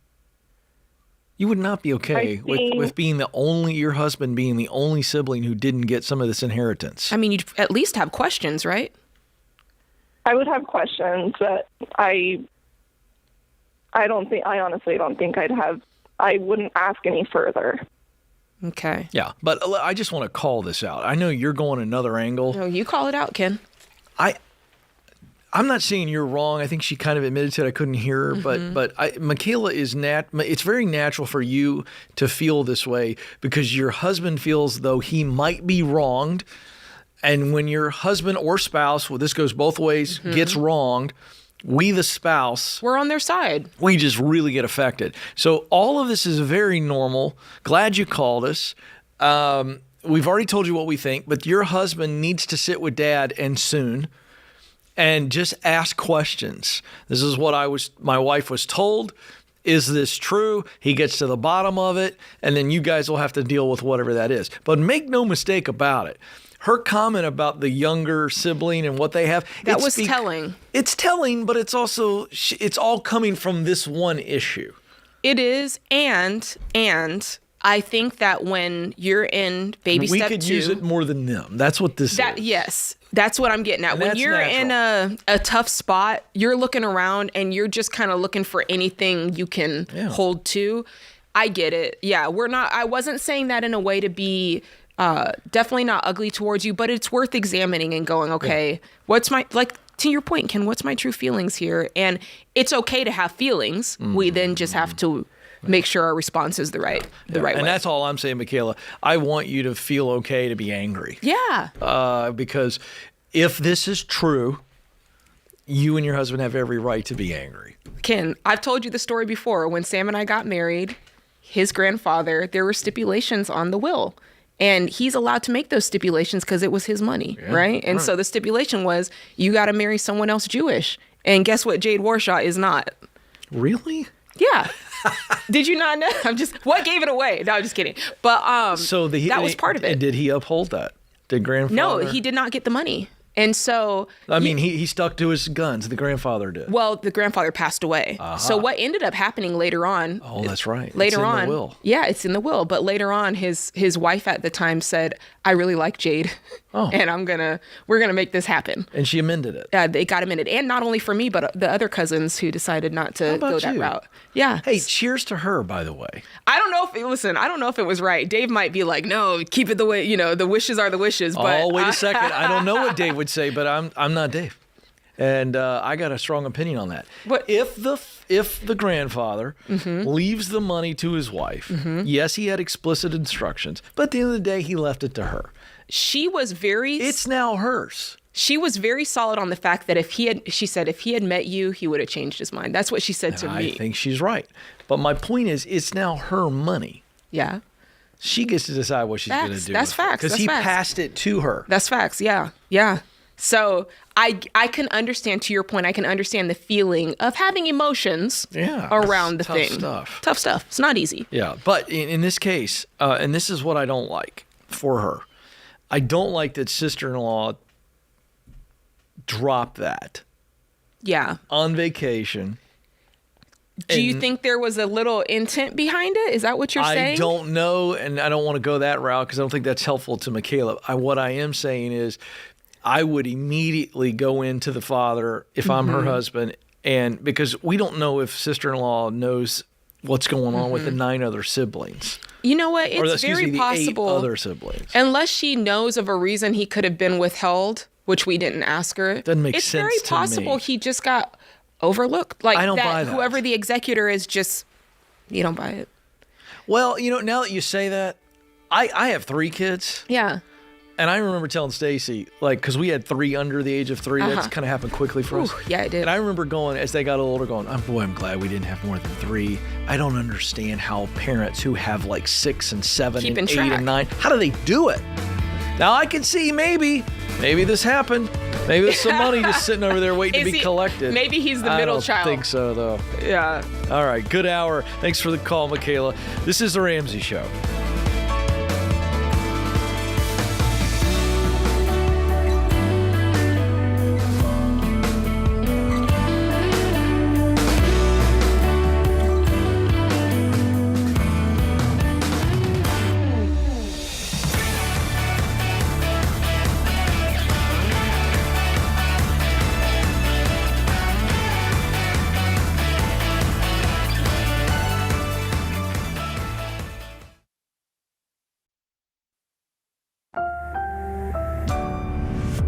You would not be okay with being your husband being the only sibling who didn't get some of this inheritance. I mean, you'd at least have questions, right? I would have questions, but I honestly don't think I wouldn't ask any further. Okay. Yeah, but I just want to call this out. I know you're going another angle. No, you call it out, Ken. I'm not saying you're wrong. I think she kind of admitted to it. I couldn't hear her, but Michaela is it's very natural for you to feel this way because your husband feels though he might be wronged, And when your husband or spouse, well, this goes both ways, gets wronged, we, the spouse, We're on their side. we just really get affected. So all of this is very normal. Glad you called us. We've already told you what we think, but your husband needs to sit with Dad and soon and just ask questions. This is what my wife was told. Is this true? He gets to the bottom of it, and then you guys will have to deal with whatever that is. But make no mistake about it. Her comment about the younger sibling and what they have. That was telling. It's telling, but it's also, it's all coming from this one issue. It is. And I think that when you're in baby we step could 2. use it more than them. That's what this is. Yes. That's what I'm getting at. And When that's you're in natural. a tough spot, you're looking around and you're just kind of looking for anything you can hold to. I get it. Yeah, I wasn't saying that in a way to be definitely not ugly towards you, but it's worth examining and going, okay, what's my, like, to your point, Ken, what's my true feelings here? And it's okay to have feelings. We then just have to make sure our response is the right way. And that's all I'm saying, Michaela. I want you to feel okay to be angry. Yeah. Because if this is true, you and your husband have every right to be angry. Ken, I've told you the story before. When Sam and I got married, his grandfather, there were stipulations on the will. And he's allowed to make those stipulations because it was his money, right? And so the stipulation was, you got to marry someone else Jewish. And guess what? Jade Warshaw is not. Really? Yeah. Did you not know? What gave it away? No, I'm just kidding. But So that was part of it. And did he uphold that? Did grandfather? No, he did not get the money. And so... I mean, he stuck to his guns. The grandfather did. Well, the grandfather passed away. So what ended up happening later on... Oh, that's right. Later it's in on... the will. Yeah, it's in the will. But later on, his wife at the time said, I really like Jade. And we're going to make this happen. And she amended it. They got amended. And not only for me, but the other cousins who decided not to go that route. Yeah. Hey, cheers to her, by the way. I don't know if it was right. Dave might be like, no, keep it the way, the wishes are the wishes. But wait a second. I don't know what Dave would say, but I'm not Dave. And I got a strong opinion on that. What? If the grandfather leaves the money to his wife, yes, he had explicit instructions, but at the end of the day, he left it to her. She was very... It's now hers. She was very solid on the fact that if he had met you, he would have changed his mind. That's what she said to me. I think she's right. But my point is, it's now her money. Yeah. She gets to decide what she's going to do. That's facts. Because he passed it to her. That's facts. Yeah. Yeah. So I can understand, to your point, I can understand the feeling of having emotions around the thing. Tough stuff. It's not easy. Yeah. But in this case, and this is what I don't like for her, I don't like that sister-in-law dropped that. Yeah. On vacation. Do you think there was a little intent behind it? Is that what you're saying? I don't know, and I don't want to go that route because I don't think that's helpful to Michaela. What I am saying is I would immediately go into the father if I'm her husband, and because we don't know if sister-in-law knows what's going on with the 9 other siblings. You know what? It's very possible. The 8 other siblings. Unless she knows of a reason he could have been withheld, which we didn't ask her. Doesn't make sense to me. It's very possible he just got overlooked. Like I don't buy that. Whoever the executor is, just, you don't buy it. Well, now that you say that, I have 3 kids. Yeah. And I remember telling Stacy, because we had 3 under the age of 3. That's kind of happened quickly for us. Yeah, it did. And I remember going, as they got older, going, I'm glad we didn't have more than 3. I don't understand how parents who have 6 and 7 and 8 and 9, how do they do it? Now I can see maybe this happened. Maybe there's some money just sitting over there waiting to be collected. Maybe he's the middle child. I don't think so, though. Yeah. All right, good hour. Thanks for the call, Michaela. This is The Ramsey Show.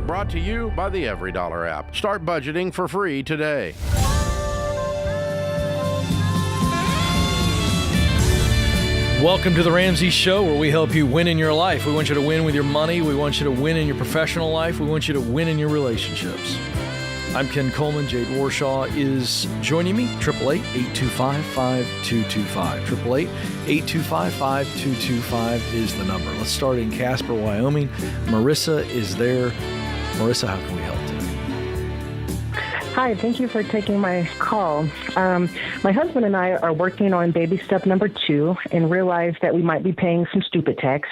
Brought to you by the EveryDollar app. Start budgeting for free today. Welcome to the Ramsey Show, where we help you win in your life. We want you to win with your money. We want you to win in your professional life. We want you to win in your relationships. I'm Ken Coleman. Jade Warshaw is joining me. 888-825-5225. 888-825-5225 is the number. Let's start in Casper, Wyoming. Marissa is there. Marissa, how can we help today? Hi, thank you for taking my call. My husband and I are working on baby step number 2 and realized that we might be paying some stupid tax.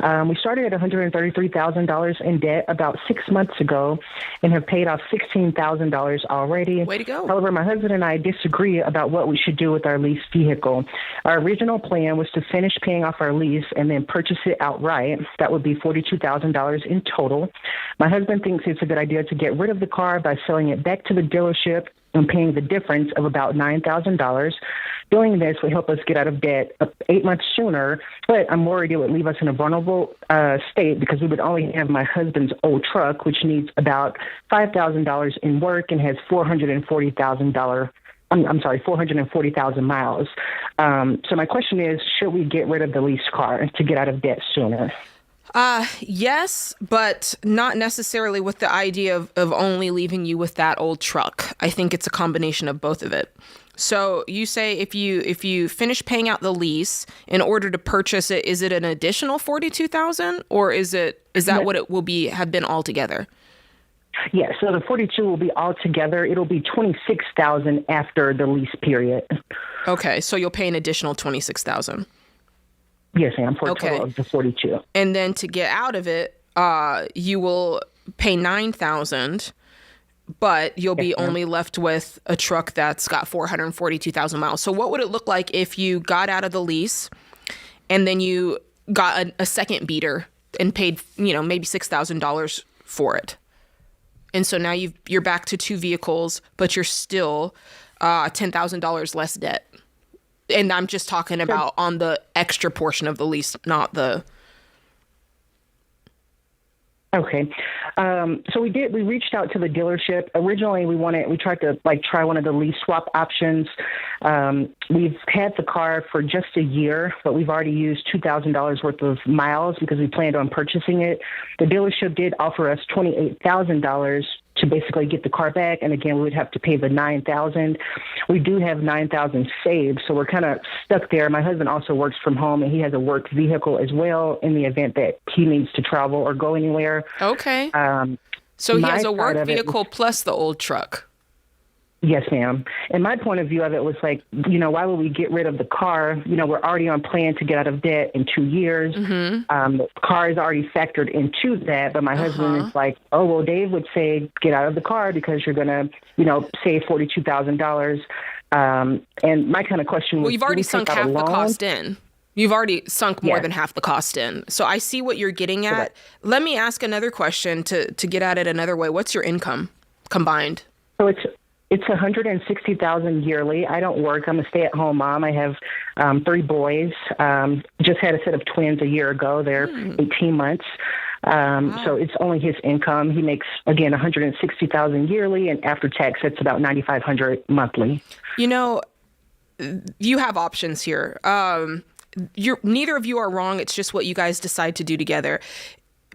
We started at $133,000 in debt about 6 months ago and have paid off $16,000 already. Way to go. However, my husband and I disagree about what we should do with our leased vehicle. Our original plan was to finish paying off our lease and then purchase it outright. That would be $42,000 in total. My husband thinks it's a good idea to get rid of the car by selling it back to the dealership and paying the difference of about $9,000. Doing this would help us get out of debt 8 months sooner, but I'm worried it would leave us in a vulnerable state because we would only have my husband's old truck, which needs about $5,000 in work and has 440,000 miles. So my question is, should we get rid of the leased car to get out of debt sooner? Yes, but not necessarily with the idea of only leaving you with that old truck. I think it's a combination of both of it. So you say if you finish paying out the lease in order to purchase it, is it an additional $42,000 or is that what it will have been altogether? Yes, so the 42 will be all together. It'll be $26,000 after the lease period. Okay, so you'll pay an additional $26,000. Yes, ma'am, for a total of the 42. And then to get out of it, you will pay $9,000, but you'll be only left with a truck that's got 442,000 miles. So what would it look like if you got out of the lease and then you got a second beater and paid, maybe $6,000 for it? And so now you're back to 2 vehicles, but you're still $10,000 less debt. And I'm just talking about on the extra portion of the lease, not the... Okay. So we reached out to the dealership. Originally, we tried to try one of the lease swap options. We've had the car for just a year, but we've already used $2,000 worth of miles because we planned on purchasing it. The dealership did offer us $28,000 to basically get the car back. And again, we would have to pay the $9,000. We do have $9,000 saved, so we're kind of stuck there. My husband also works from home, and he has a work vehicle as well in the event that he needs to travel or go anywhere. Okay. So he has a work vehicle plus the old truck. Yes, ma'am. And my point of view of it was why would we get rid of the car? We're already on plan to get out of debt in 2 years. Mm-hmm. The car is already factored into that. But my husband is like, oh, well, Dave would say get out of the car because you're going to, save $42,000. And my kind of question was, well, you've already sunk half the cost in. You've already sunk more than half the cost in. So I see what you're getting at. Correct. Let me ask another question to get at it another way. What's your income combined? So it's $160,000 yearly. I don't work. I'm a stay-at-home mom. I have 3 boys. Just had a set of twins a year ago. They're 18 months. Wow. So it's only his income. He makes, again, $160,000 yearly, and after tax, it's about $9,500 monthly. You have options here. Neither of you are wrong. It's just what you guys decide to do together.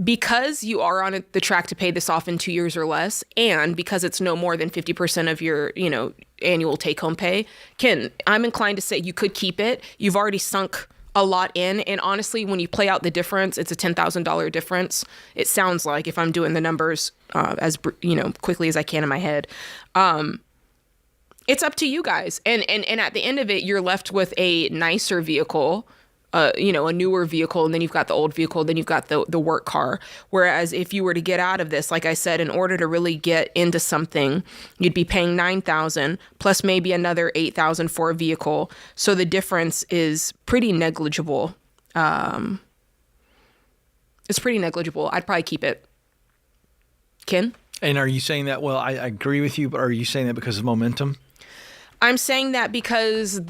Because you are on the track to pay this off in 2 years or less, and because it's no more than 50% of your, annual take-home pay, I'm inclined to say you could keep it. You've already sunk a lot in, and honestly, when you play out the difference, it's a $10,000 difference. It sounds like, if I'm doing the numbers as quickly as I can in my head. It's up to you guys, and at the end of it, you're left with a nicer vehicle. A newer vehicle, and then you've got the old vehicle, then you've got the work car. Whereas if you were to get out of this, like I said, in order to really get into something, you'd be paying $9,000 plus maybe another $8,000 for a vehicle. So the difference is pretty negligible. It's pretty negligible. I'd probably keep it. Ken? And are you saying that, well, I agree with you, but are you saying that because of momentum? I'm saying that because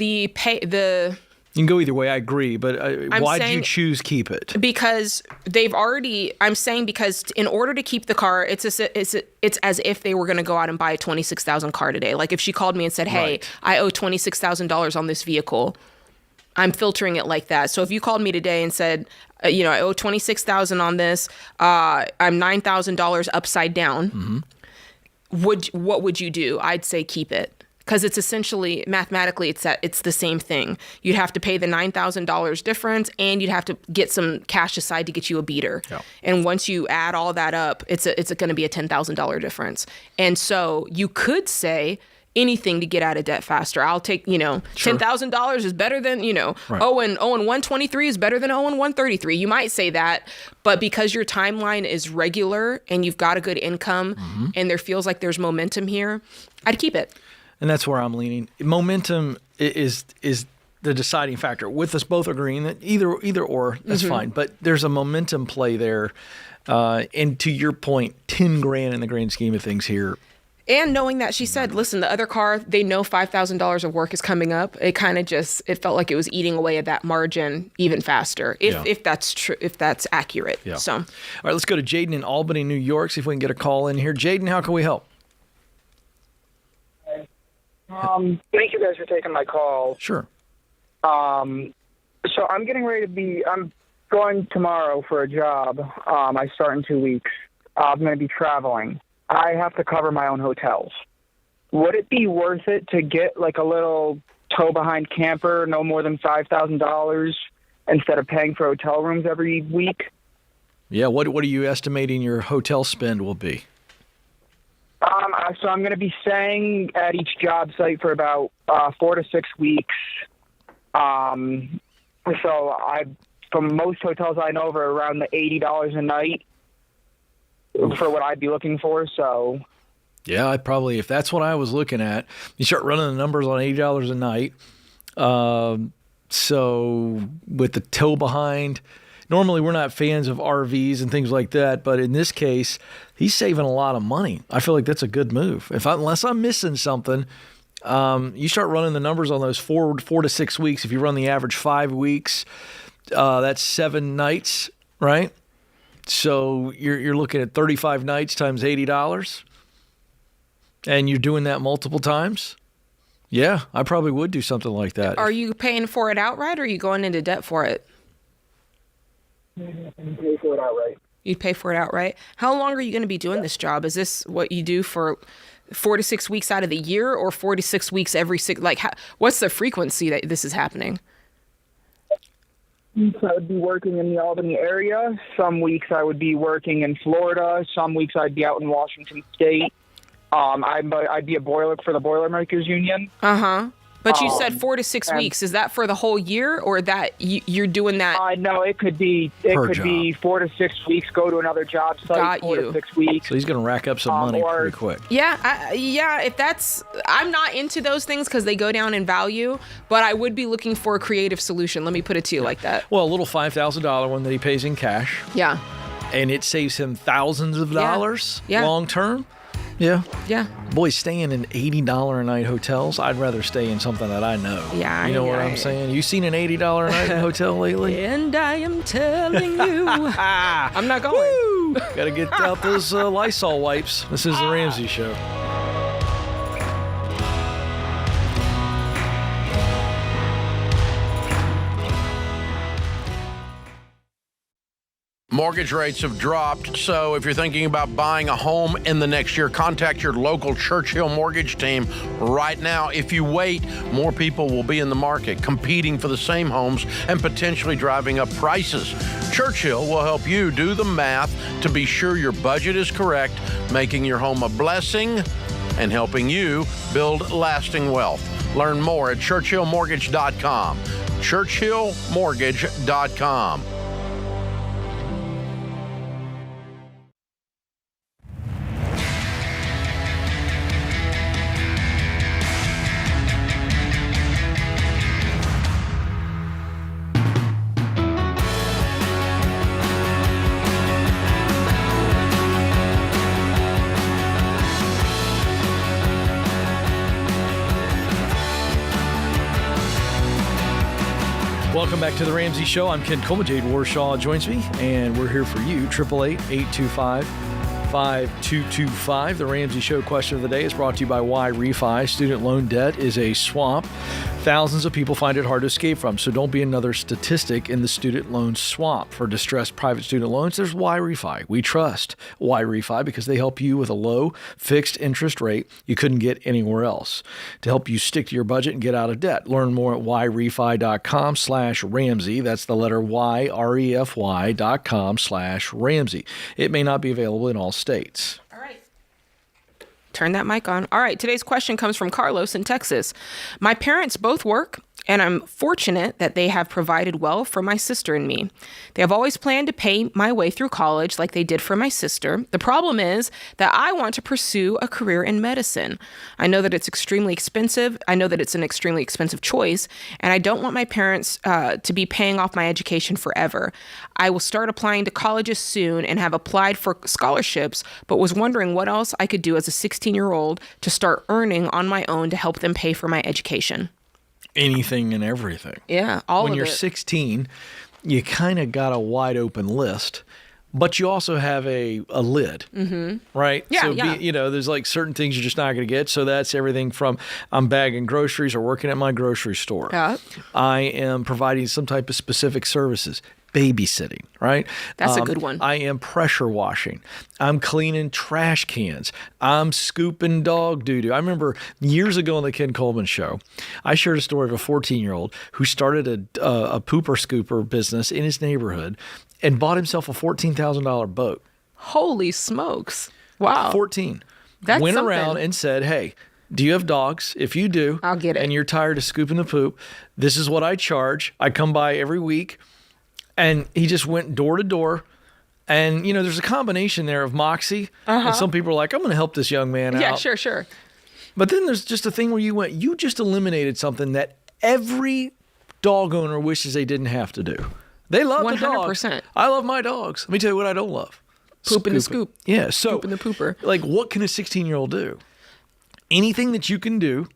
you can go either way. I agree, but why did you choose keep it? Because I'm saying because in order to keep the car, it's as if they were going to go out and buy a $26,000 car today. Like if she called me and said, "Hey, I owe $26,000 on this vehicle," I'm filtering it like that. So if you called me today and said, I owe $26,000 on this, I'm $9,000 upside down, what would you do? I'd say keep it. Because it's essentially, mathematically, it's the same thing. You'd have to pay the $9,000 difference, and you'd have to get some cash aside to get you a beater. Yeah. And once you add all that up, it's going to be a $10,000 difference. And so you could say anything to get out of debt faster. I'll take, sure. $10,000 is better than, right. owing 123 is better than owing 133. You might say that, but because your timeline is regular and you've got a good income and there feels like there's momentum here, I'd keep it. And that's where I'm leaning. Momentum is the deciding factor. With us both agreeing that either or, that's fine. But there's a momentum play there. And to your point, $10,000 in the grand scheme of things here. And knowing that she said, listen, the other car, they know $5,000 of work is coming up. It kind of it felt like it was eating away at that margin even faster, if that's true, if that's accurate. Yeah. So, all right, let's go to Jaden in Albany, New York, see if we can get a call in here. Jaden, how can we help? Thank you guys for taking my call. Sure. So I'm getting ready I'm going tomorrow for a job. I start in 2 weeks. I'm going to be traveling. I have to cover my own hotels. Would it be worth it to get like a little tow-behind camper, no more than $5,000, instead of paying for hotel rooms every week? Yeah, what are you estimating your hotel spend will be? So I'm going to be staying at each job site for about 4 to 6 weeks. From most hotels I know are around the $80 a night for what I'd be looking for. So, yeah, I'd probably, if that's what I was looking at, you start running the numbers on $80 a night. So with the tow behind. Normally, we're not fans of RVs and things like that, but in this case, he's saving a lot of money. I feel like that's a good move. Unless I'm missing something, you start running the numbers on those 4 to 6 weeks. If you run the average 5 weeks, that's 7 nights, right? So you're looking at 35 nights times $80, and you're doing that multiple times. Yeah, I probably would do something like that. Are you paying for it outright, or are you going into debt for it? Pay for it outright. You'd pay for it outright. How long are you going to be doing this job? Is this what you do for 4 to 6 weeks out of the year, or 4 to 6 weeks every 6? What's the frequency that this is happening? So I would be working in the Albany area. Some weeks I would be working in Florida. Some weeks I'd be out in Washington State. I'd be a boiler for the Boilermakers Union. But you said 4 to 6 weeks. Is that for the whole year, or that you're doing that? No, it could be 4 to 6 weeks. Go to another job site. Got 4 you. to 6 weeks. So he's going to rack up some money pretty quick. Yeah, if that's, I'm not into those things because they go down in value. But I would be looking for a creative solution. Let me put it to you like that. Well, a little $5,000 one that he pays in cash. Yeah. And it saves him thousands of dollars Yeah. long term. Yeah. Yeah. Boy, staying in $80 a night hotels, I'd rather stay in something that I know. Yeah. You know what I'm saying? You seen an $80 a night hotel lately? And I am telling you, I'm not going. Got to get out those Lysol wipes. This is the Ramsey Show. Mortgage rates have dropped, so if you're thinking about buying a home in the next year, contact your local Churchill mortgage team right now. If you wait, more people will be in the market competing for the same homes and potentially driving up prices. Churchill will help you do the math to be sure your budget is correct, making your home a blessing and helping you build lasting wealth. Learn more at churchillmortgage.com. churchillmortgage.com. Welcome back to the Ramsey Show. I'm Ken Coleman. Jade Warshaw joins me, and we're here for you. 888-825-5225. The Ramsey Show question of the day is brought to you by Y Refi. Student loan debt is a swamp. thousands of people find it hard to escape from. So don't be another statistic in the student loan swamp. For distressed private student loans, there's Y-Refi. We trust Y-Refi because they help you with a low fixed interest rate you couldn't get anywhere else to help you stick to your budget and get out of debt. Learn more at yrefi.com/Ramsey. That's the letter YREFY.com/Ramsey. It may not be available in all states. Turn that mic on. All right. Today's question comes from Carlos in Texas. My parents both work, and I'm fortunate that they have provided well for my sister and me. They have always planned to pay my way through college like they did for my sister. The problem is that I want to pursue a career in medicine. I know that it's extremely expensive. I know that it's an extremely expensive choice, and I don't want my parents to be paying off my education forever. I will start applying to colleges soon and have applied for scholarships, but was wondering what else I could do as a 16-year-old to start earning on my own to help them pay for my education. Anything and everything. Yeah, all when of it. When you're 16, you kind of got a wide open list, but you also have a lid, right? Yeah, so yeah. There's like certain things you're just not going to get. So that's everything from I'm bagging groceries or working at my grocery store. Yeah. I am providing some type of specific services. Babysitting, right? That's a good one. I am pressure washing. I'm cleaning trash cans. I'm scooping dog doo-doo. I remember years ago on the Ken Coleman show, I shared a story of a 14-year-old who started a pooper scooper business in his neighborhood and bought himself a $14,000 boat. Holy smokes. Wow. 14. That's Went something. around and said, hey, do you have dogs? If you do, I'll get it. And you're tired of scooping the poop, this is what I charge. I come by every week. And he just went door to door. And, there's a combination there of moxie. And some people are like, I'm going to help this young man out. Yeah, sure. But then there's just a thing where you just eliminated something that every dog owner wishes they didn't have to do. They love the dogs. 100%. I love my dogs. Let me tell you what I don't love. Poop in the scoop. Yeah, so. Poop in the pooper. Like, what can a 16-year-old do? Anything that you can do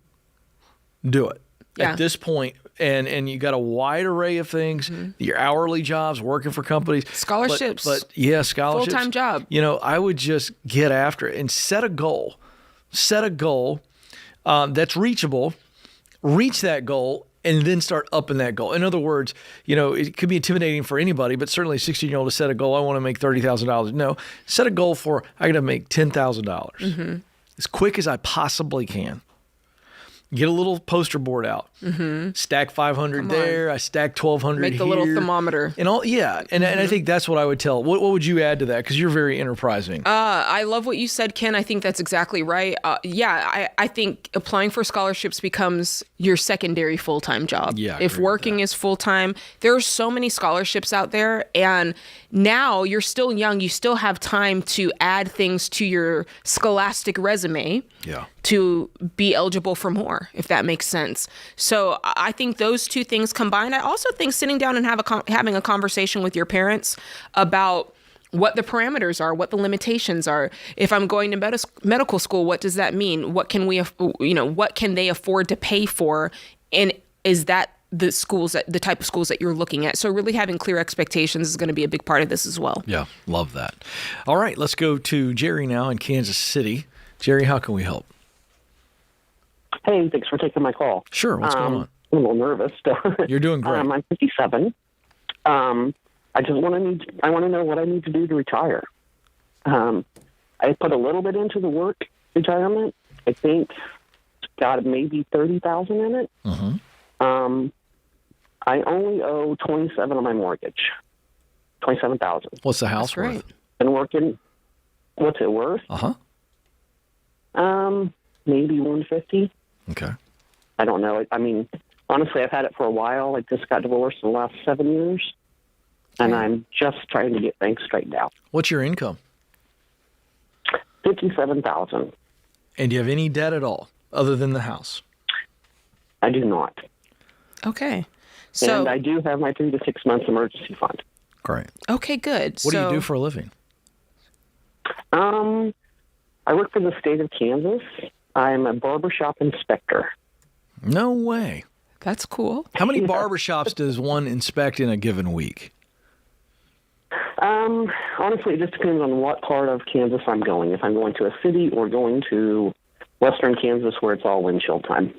it. Yeah. At this point. And you got a wide array of things, your hourly jobs, working for companies. Scholarships. But yeah, scholarships. Full-time job. I would just get after it and set a goal. Set a goal that's reachable, reach that goal, and then start upping that goal. In other words, it could be intimidating for anybody, but certainly a 16-year-old to set a goal, I want to make $30,000. No, set a goal for, I got to make $10,000 as quick as I possibly can. Get a little poster board out. Stack 500 there. I stack 1,200 here. Make the little thermometer. And all, yeah. And I think that's what I would tell. What would you add to that? Because you're very enterprising. I love what you said, Ken. I think that's exactly right. I think applying for scholarships becomes your secondary full-time job. Yeah, if working is full-time, there are so many scholarships out there. And now you're still young. You still have time to add things to your scholastic resume. Yeah. To be eligible for more, if that makes sense. So I think those two things combined. I also think sitting down and having a conversation with your parents about what the parameters are, what the limitations are. If I'm going to medical school, what does that mean? What can what can they afford to pay for? And is that the type of schools that you're looking at? So really having clear expectations is going to be a big part of this as well. Yeah, love that. All right, let's go to Jerry now in Kansas City. Jerry, how can we help? Hey, thanks for taking my call. Sure. What's going on? I'm a little nervous. You're doing great. I'm 57. I want to know what I need to do to retire. I put a little bit into the work retirement. I think it's got maybe $30,000 in it. I only owe $27,000 on my mortgage. $27,000. What's the house That's worth? great. Been working. What's it worth? Maybe $150,000. Okay. I don't know. I mean, honestly, I've had it for a while. I just got divorced in the last 7 years, and I'm just trying to get things straightened out. What's your income? $57,000. And do you have any debt at all other than the house? I do not. Okay. So And I do have my 3 to 6 months emergency fund. Great. okay, good. What do you do for a living? I work for the state of Kansas. I'm a barbershop inspector. No way. That's cool. How many barbershops does one inspect in a given week? Honestly, it just depends on what part of Kansas I'm going. If I'm going to a city or going to western Kansas where it's all wind chill time.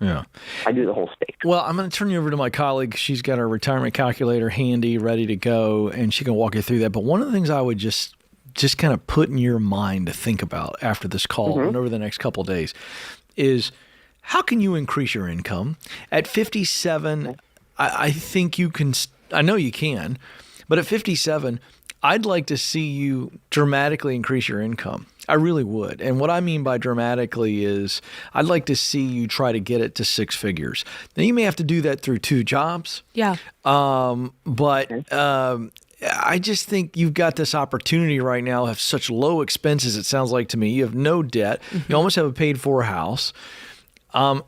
Yeah. I do the whole state. Well, I'm going to turn you over to my colleague. She's got her retirement calculator handy, ready to go, and she can walk you through that. But one of the things I would just kind of put in your mind to think about after this call and over the next couple of days is how can you increase your income? At 57, I think you can, I know you can, but at 57, I'd like to see you dramatically increase your income. I really would. And what I mean by dramatically is I'd like to see you try to get it to 6 figures. Now, you may have to do that through 2 jobs. Yeah. But I just think you've got this opportunity right now, have such low expenses, it sounds like to me. You have no debt. You almost have a paid for house.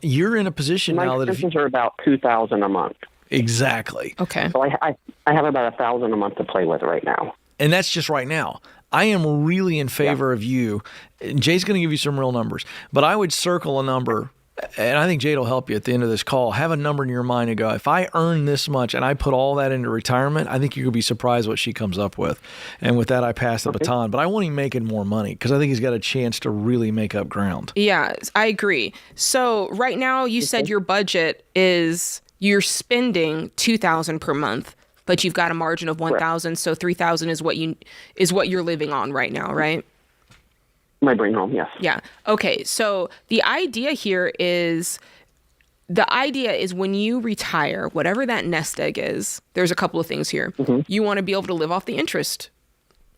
You're in a position now that if expenses are about $2,000 a month. Exactly. Okay. So I have about $1,000 a month to play with right now. And that's just right now. I am really in favor of you. Jay's going to give you some real numbers, but I would circle a number, and I think Jade will help you at the end of this call. Have a number in your mind and go, if I earn this much and I put all that into retirement, I think you're going to be surprised what she comes up with. And with that, I pass the baton. But I want him making more money because I think he's got a chance to really make up ground. Yeah, I agree. So right now you said your budget is you're spending $2,000 per month, but you've got a margin of $1,000, so $3,000 is what you're living on right now, right? My bring home, yes. Yeah. Okay. So the idea here is when you retire, whatever that nest egg is, there's a couple of things here. You want to be able to live off the interest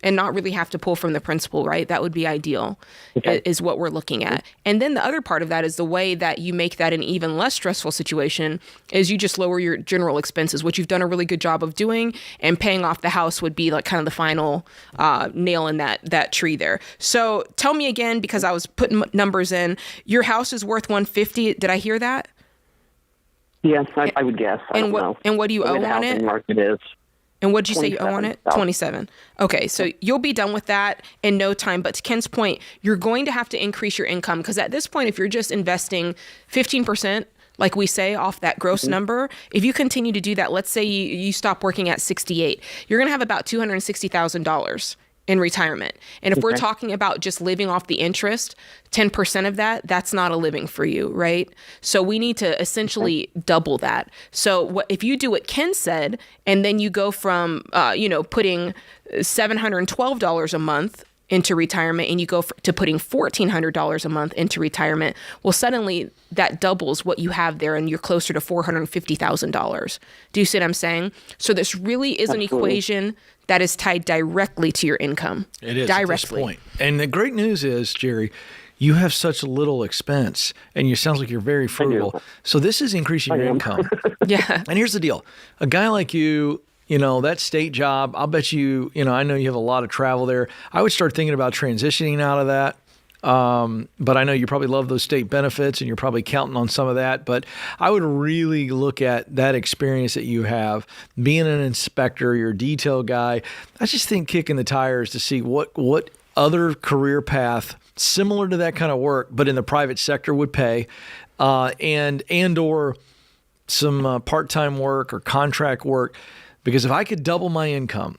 and not really have to pull from the principal, right? That would be ideal, is what we're looking at. And then the other part of that is the way that you make that an even less stressful situation is you just lower your general expenses, which you've done a really good job of doing, and paying off the house would be like kind of the final nail in that tree there. So tell me again, because I was putting numbers in, your house is worth $150. Did I hear that? Yes, I would guess. I don't know. And what do you owe on it? Market is. And what did you say you owe on it? 27. Okay, so you'll be done with that in no time. But to Ken's point, you're going to have to increase your income because at this point, if you're just investing 15%, like we say, off that gross number, if you continue to do that, let's say you stop working at 68, you're going to have about $260,000 in retirement. And if we're talking about just living off the interest, 10% of that, that's not a living for you, right? So we need to essentially double that. So if you do what Ken said, and then you go from, putting $712 a month into retirement and you go to putting $1,400 a month into retirement, well, suddenly that doubles what you have there and you're closer to $450,000. Do you see what I'm saying? So this really is an equation that is tied directly to your income. It is directly. At this point. And the great news is, Jerry, you have such little expense and you sounds like you're very frugal. So this is increasing your income. Yeah. And here's the deal. A guy like you, that state job, I'll bet you, I know you have a lot of travel there. I would start thinking about transitioning out of that. But I know you probably love those state benefits and you're probably counting on some of that. But I would really look at that experience that you have, being an inspector, you're a detail guy. I just think kicking the tires to see what other career path similar to that kind of work, but in the private sector would pay, and or some part-time work or contract work. Because if I could double my income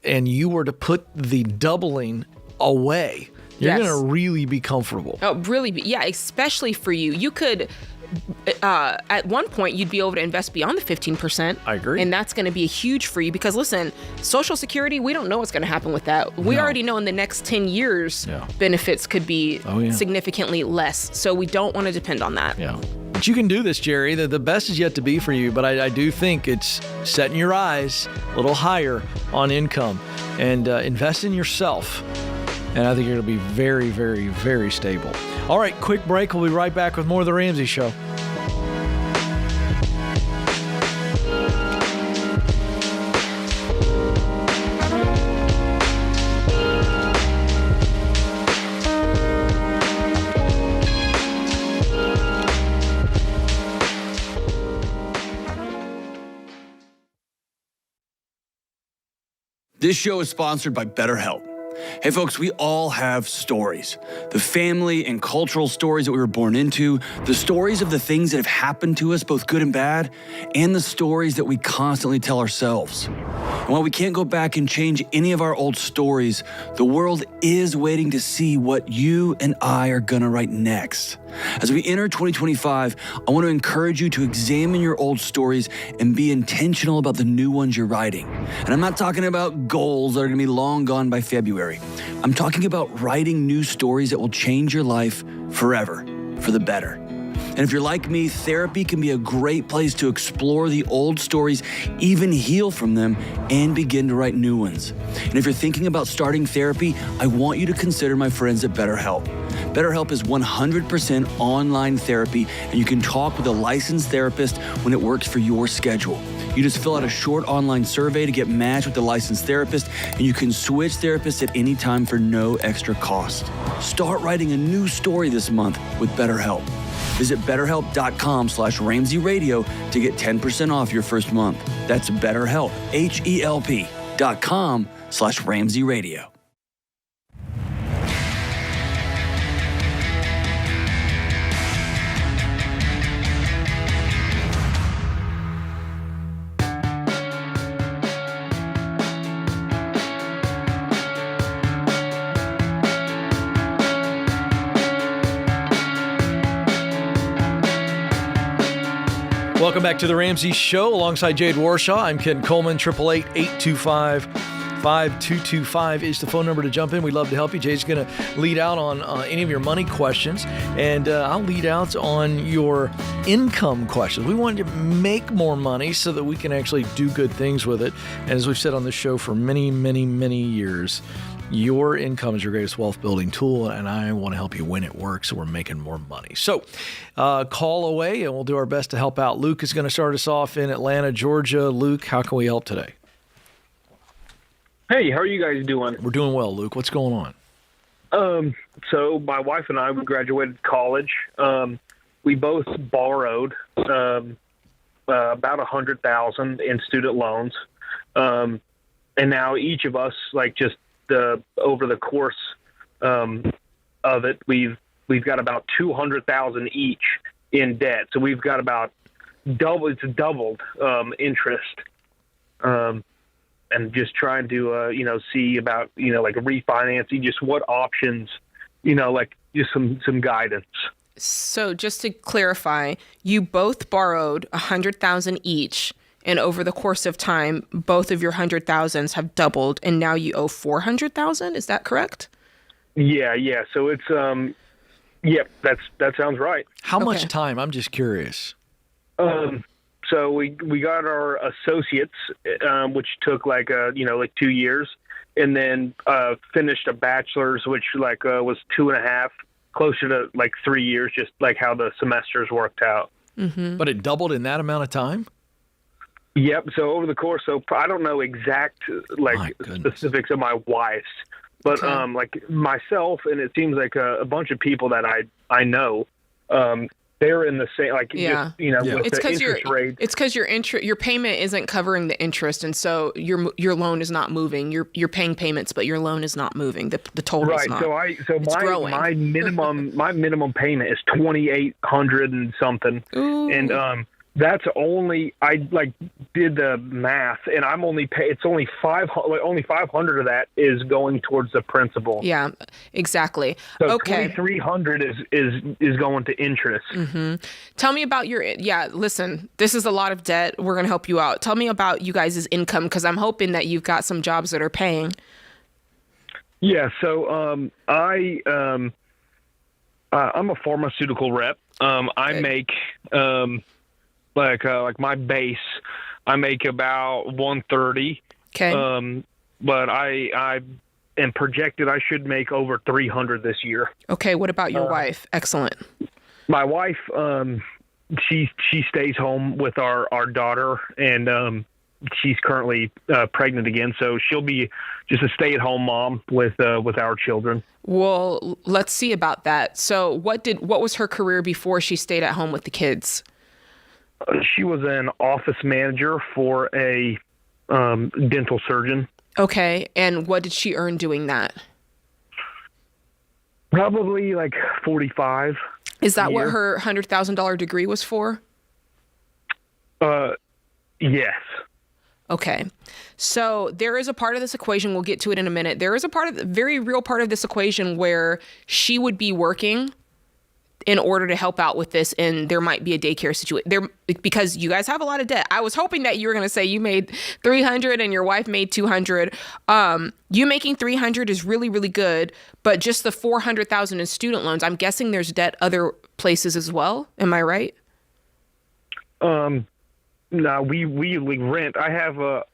and you were to put the doubling away, you're going to really be comfortable. Oh, really? Yeah, especially for you. You could, at one point, you'd be able to invest beyond the 15%. I agree. And that's going to be huge for you because, listen, Social Security, we don't know what's going to happen with that. We already know in the next 10 years, benefits could be significantly less. So we don't want to depend on that. Yeah. But you can do this, Jerry. The best is yet to be for you, but I do think it's setting your eyes a little higher on income and invest in yourself. And I think you're going to be very, very, very stable. All right, quick break. We'll be right back with more of The Ramsey Show. This show is sponsored by BetterHelp. Hey folks, we all have stories. The family and cultural stories that we were born into, the stories of the things that have happened to us, both good and bad, and the stories that we constantly tell ourselves. And while we can't go back and change any of our old stories, the world is waiting to see what you and I are gonna write next. As we enter 2025, I want to encourage you to examine your old stories and be intentional about the new ones you're writing. And I'm not talking about goals that are going to be long gone by February. I'm talking about writing new stories that will change your life forever, for the better. And if you're like me, therapy can be a great place to explore the old stories, even heal from them, and begin to write new ones. And if you're thinking about starting therapy, I want you to consider my friends at BetterHelp. BetterHelp is 100% online therapy, and you can talk with a licensed therapist when it works for your schedule. You just fill out a short online survey to get matched with the licensed therapist, and you can switch therapists at any time for no extra cost. Start writing a new story this month with BetterHelp. Visit BetterHelp.com/Ramsey Radio to get 10% off your first month. That's BetterHelp, HELP.com/Ramsey Radio. Welcome back to the Ramsey Show alongside Jade Warshaw. I'm Ken Coleman. 888-825-5225 is the phone number to jump in. We'd love to help you. Jade's going to lead out on any of your money questions, and I'll lead out on your income questions. We want you to make more money so that we can actually do good things with it. And as we've said on this show for many, many, many years, your income is your greatest wealth building tool, and I want to help you when it works so we're making more money. So call away, and we'll do our best to help out. Luke is going to start us off in Atlanta, Georgia. Luke, how can we help today? Hey, how are you guys doing? We're doing well, Luke. What's going on? So my wife and I, we graduated college. We both borrowed about $100,000 in student loans. And now each of us, over the course of it, we've got about $200,000 each in debt. So we've got about doubled interest. And just trying to see about refinancing, just what options, just some guidance. So just to clarify, you both borrowed $100,000 each. And over the course of time, both of your $100,000s have doubled, and now you owe $400,000. Is that correct? Yeah. So it's that sounds right. How much time? I'm just curious. So we got our associates, which took 2 years, and then finished a bachelor's, which was 2.5, closer to 3 years, just how the semesters worked out. Mm-hmm. But it doubled in that amount of time? Yep. So over the course, I don't know exact specifics of my wife's, but myself, and it seems like a bunch of people that I know, they're in the same with it's the interest rate. It's because your payment isn't covering the interest, and so your loan is not moving. You're paying payments, but your loan is not moving. The total is not. So my minimum payment is $2,800 and something, Ooh. and that's only I did the math, and I'm only it's only $500 of that is going towards the principal. Yeah, exactly. So okay, $2,300 is going to interest. Mm-hmm. Tell me about your listen, this is a lot of debt. We're gonna help you out. Tell me about you guys' income, because I'm hoping that you've got some jobs that are paying. Yeah. So I'm a pharmaceutical rep. I make my base, I make about $130. Okay. But I am projected I should make over $300 this year. Okay. What about your wife? Excellent. My wife, she stays home with our daughter, and she's currently pregnant again, so she'll be just a stay-at-home mom with our children. Well, let's see about that. So what was her career before she stayed at home with the kids? She was an office manager for a dental surgeon. Okay. And what did she earn doing that? Probably like 45. Is that what her $100,000 degree was for? Yes. Okay. So there is a part of this equation, we'll get to it in a minute. There is a very real part of this equation where she would be working in order to help out with this, and there might be a daycare situation there because you guys have a lot of debt. I was hoping that you were going to say you made $300 and your wife made $200. You making $300 is really, really good, but just the $400,000 in student loans, I'm guessing there's debt other places as well. Am I right? No, we rent. I have a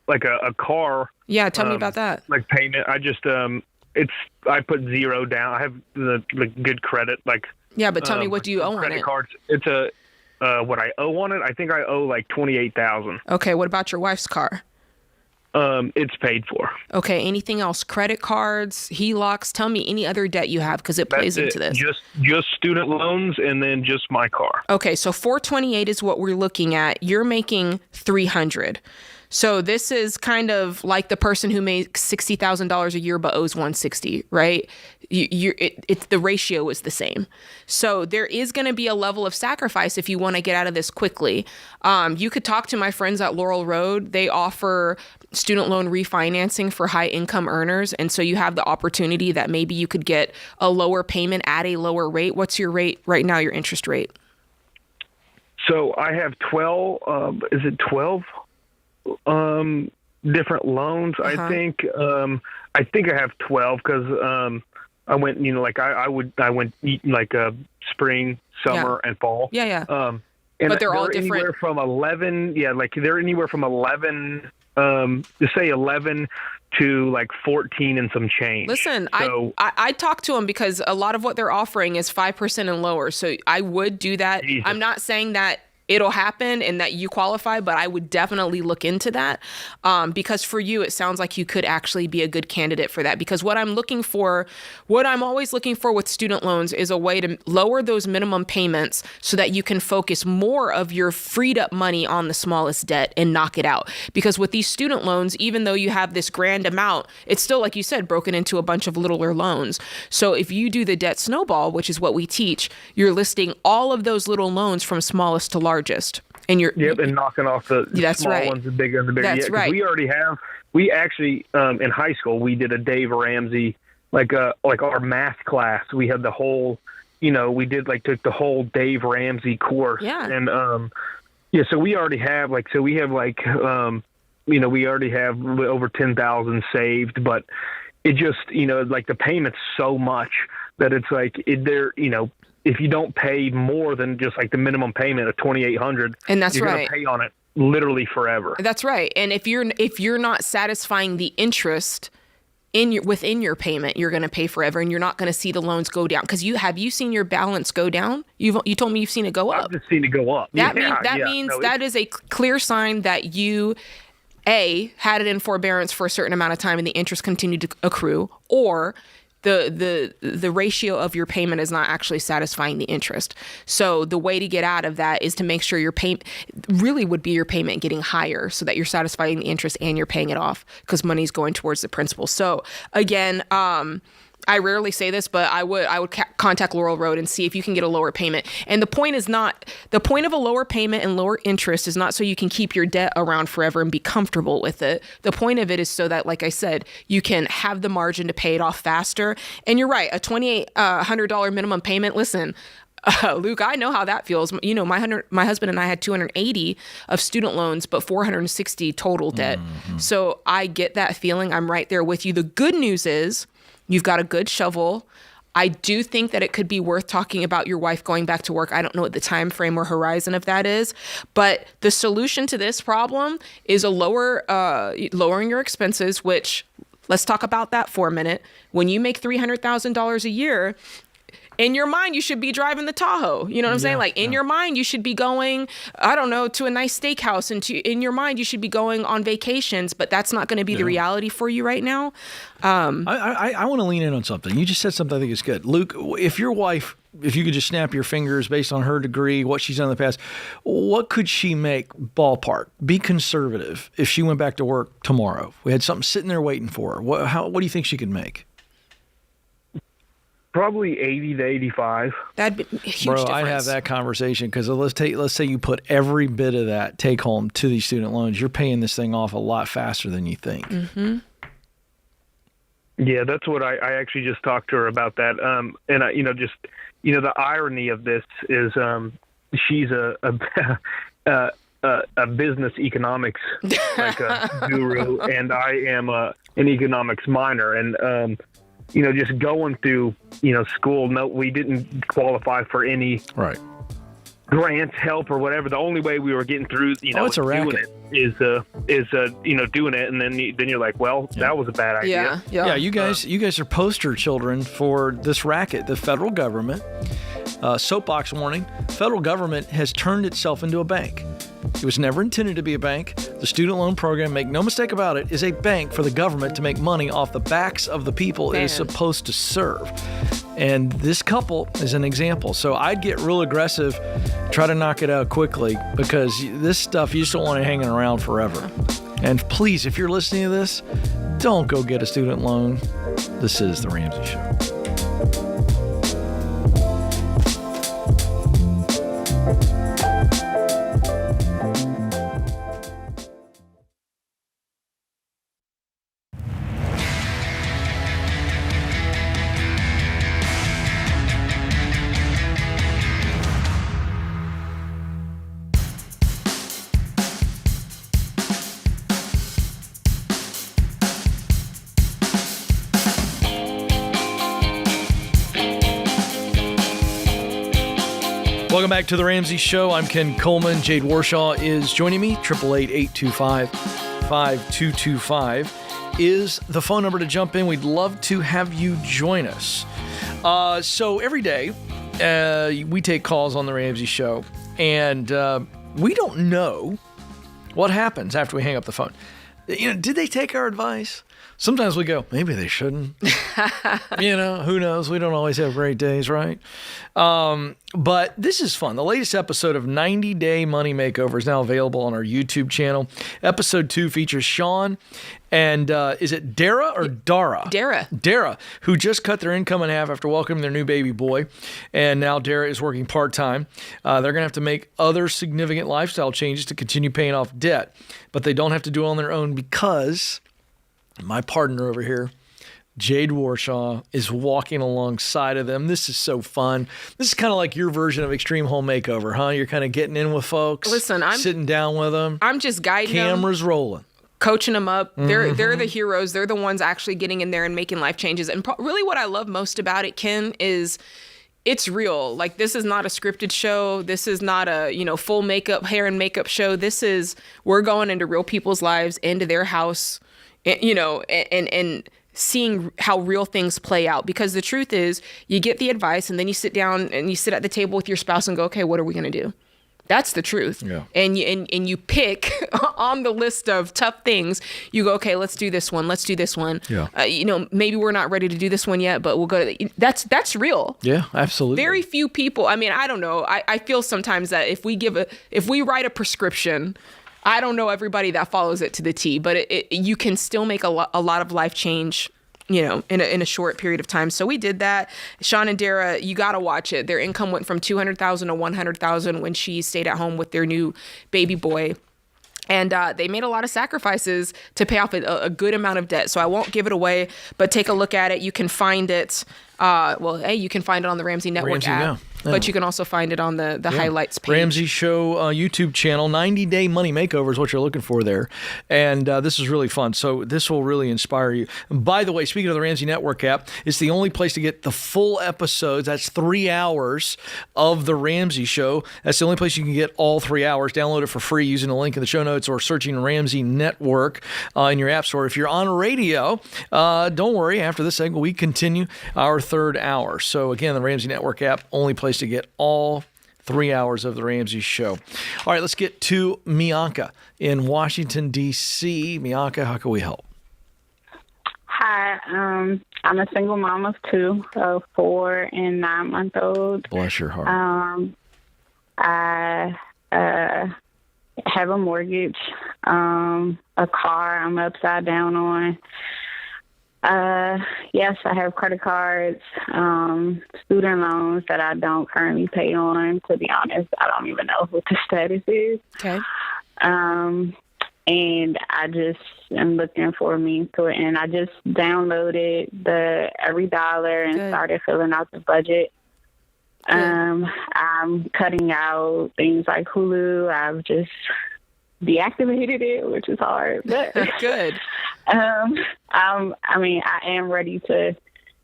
car. Yeah, tell me about that. Like payment. I just I put zero down. I have the good credit. Like yeah, but tell me, what do you owe on it? Credit cards. It's what I owe on it. I think I owe like $28,000. Okay, what about your wife's car? It's paid for. Okay, anything else? Credit cards, HELOCs? Tell me any other debt you have because it plays into this. Just student loans and then just my car. Okay, so $428 is what we're looking at. You're making $300. So this is kind of like the person who makes $60,000 a year but owes $160, right? The ratio is the same. So there is going to be a level of sacrifice if you want to get out of this quickly. You could talk to my friends at Laurel Road. They offer student loan refinancing for high income earners. And so you have the opportunity that maybe you could get a lower payment at a lower rate. What's your rate right now, your interest rate? So I have 12, is it 12? Different loans. I think I have 12 because I went, I went like spring, summer, and fall. Yeah. And but they're all different. Anywhere from 11. Yeah, like they're anywhere from 11. To say 11 to like 14 and some change. Listen, so, I talked to them because a lot of what they're offering is 5% and lower. So I would do that. Jesus. I'm not saying that it'll happen and that you qualify, but I would definitely look into that because for you, it sounds like you could actually be a good candidate for that. Because what I'm always looking for with student loans is a way to lower those minimum payments so that you can focus more of your freed up money on the smallest debt and knock it out. Because with these student loans, even though you have this grand amount, it's still, like you said, broken into a bunch of littler loans. So if you do the debt snowball, which is what we teach, you're listing all of those little loans from smallest to largest. And and knocking off the small right. ones, the bigger and the bigger. That's right. We actually in high school we did a Dave Ramsey like our math class. We had the whole, we did took the whole Dave Ramsey course. Yeah. And so we already have we already have over 10,000 saved, but it just the payment's so much that it's if you don't pay more than just the minimum payment of $2,800, and that's you're right, gonna pay on it literally forever. That's right. And if you're not satisfying the interest within your payment, you're going to pay forever, and you're not going to see the loans go down. Because have you seen your balance go down? You told me you've seen it go up. I've just seen it go up. That means that is a clear sign that you had it in forbearance for a certain amount of time and the interest continued to accrue, or the ratio of your payment is not actually satisfying the interest. So the way to get out of that is to make sure your payment really would be your payment getting higher so that you're satisfying the interest and you're paying it off because money's going towards the principal. So again, I rarely say this, but I would contact Laurel Road and see if you can get a lower payment. And the point of a lower payment and lower interest is not so you can keep your debt around forever and be comfortable with it. The point of it is so that, like I said, you can have the margin to pay it off faster. And you're right, a $2,800 minimum payment. Listen, Luke, I know how that feels. My husband and I had $280 of student loans, but $460 total debt. Mm-hmm. So I get that feeling. I'm right there with you. The good news is, you've got a good shovel. I do think that it could be worth talking about your wife going back to work. I don't know what the time frame or horizon of that is, but the solution to this problem is lowering your expenses, which let's talk about that for a minute. When you make $300,000 a year, in your mind, you should be driving the Tahoe. You know what I'm saying? In your mind, you should be going, I don't know, to a nice steakhouse. And in your mind, you should be going on vacations. But that's not going to be the reality for you right now. I want to lean in on something. You just said something I think is good. Luke, if your wife, if you could just snap your fingers based on her degree, what she's done in the past, what could she make ballpark? Be conservative if she went back to work tomorrow. We had something sitting there waiting for her. What do you think she could make? Probably 80 to 85. That'd be a huge Bro, difference. I'd have that conversation because let's say you put every bit of that take home to these student loans. You're paying this thing off a lot faster than you think. Mm-hmm. Yeah, that's what I actually just talked to her about that. And I, the irony of this is she's a business economics like a guru, and I am an economics minor. And just going through school, no, we didn't qualify for any grants, help, or whatever. The only way we were getting through, it's a doing racket. it is doing it, and then you're like, well, that was a bad idea. Yeah, you guys are poster children for this racket. The federal government, soapbox warning, federal government has turned itself into a bank. It was never intended to be a bank. The student loan program, make no mistake about it, is a bank for the government to make money off the backs of the people it is supposed to serve. And this couple is an example. So I'd get real aggressive, try to knock it out quickly, because this stuff, you just don't want it hanging around forever. And please, if you're listening to this, don't go get a student loan. This is The Ramsey Show. Welcome back to The Ramsey Show. I'm Ken Coleman. Jade Warshaw is joining me. 888-825-5225 is the phone number to jump in. We'd love to have you join us. So every day we take calls on The Ramsey Show, and we don't know what happens after we hang up the phone. Did they take our advice? Sometimes we go, maybe they shouldn't. Who knows? We don't always have great days, right? But this is fun. The latest episode of 90 Day Money Makeover is now available on our YouTube channel. Episode 2 features Sean and is it Dara or Dara? Dara, who just cut their income in half after welcoming their new baby boy. And now Dara is working part-time. They're going to have to make other significant lifestyle changes to continue paying off debt. But they don't have to do it on their own because my partner over here, Jade Warshaw, is walking alongside of them. This is so fun. This is kind of like your version of Extreme Home Makeover, huh? You're kind of getting in with folks. Listen, I'm sitting down with them. I'm just guiding them. Cameras rolling. Coaching them up. Mm-hmm. They're the heroes. They're the ones actually getting in there and making life changes. And really what I love most about it, Ken, is it's real. Like, this is not a scripted show. This is not a, full hair and makeup show. This is, we're going into real people's lives, into their house, and seeing how real things play out. Because the truth is, you get the advice and then you sit down and you sit at the table with your spouse and go, okay, what are we going to do? That's the truth. Yeah. And you pick on the list of tough things. You go, okay, let's do this one. Let's do this one. Yeah. Maybe we're not ready to do this one yet, but we'll go. That's real. Yeah, absolutely. Very few people. I mean, I don't know. I feel sometimes that if we write a prescription, I don't know everybody that follows it to the T, but you can still make a lot of life change, in a short period of time. So we did that. Sean and Dara, you got to watch it. Their income went from $200,000 to $100,000 when she stayed at home with their new baby boy. And they made a lot of sacrifices to pay off a good amount of debt. So I won't give it away, but take a look at it. You can find it. You can find it on the Ramsey Network app. Yeah. But you can also find it on the highlights page. Ramsey Show YouTube channel. 90 Day Money Makeover is what you're looking for there. And this is really fun. So this will really inspire you. And by the way, speaking of the Ramsey Network app, it's the only place to get the full episodes. That's 3 hours of The Ramsey Show. That's the only place you can get all 3 hours. Download it for free using the link in the show notes or searching Ramsey Network in your app store. If you're on radio, don't worry. After this segment, we continue our 3rd hour. So again, the Ramsey Network app, only place to get all 3 hours of the Ramsey Show. All right, let's get to Mianka in Washington, D.C. Mianka, how can we help? Hi, I'm a single mom of 2, a 4 and 9 month old. Bless your heart. I have a mortgage, a car I'm upside down Yes, I have credit cards, student loans that I don't currently pay on. To be honest, I don't even know what the status is. Okay. And I just am looking for a means to it. And I just downloaded the Every Dollar and started filling out the budget. I'm cutting out things like Hulu. I've just deactivated it, which is hard. But good. I am ready to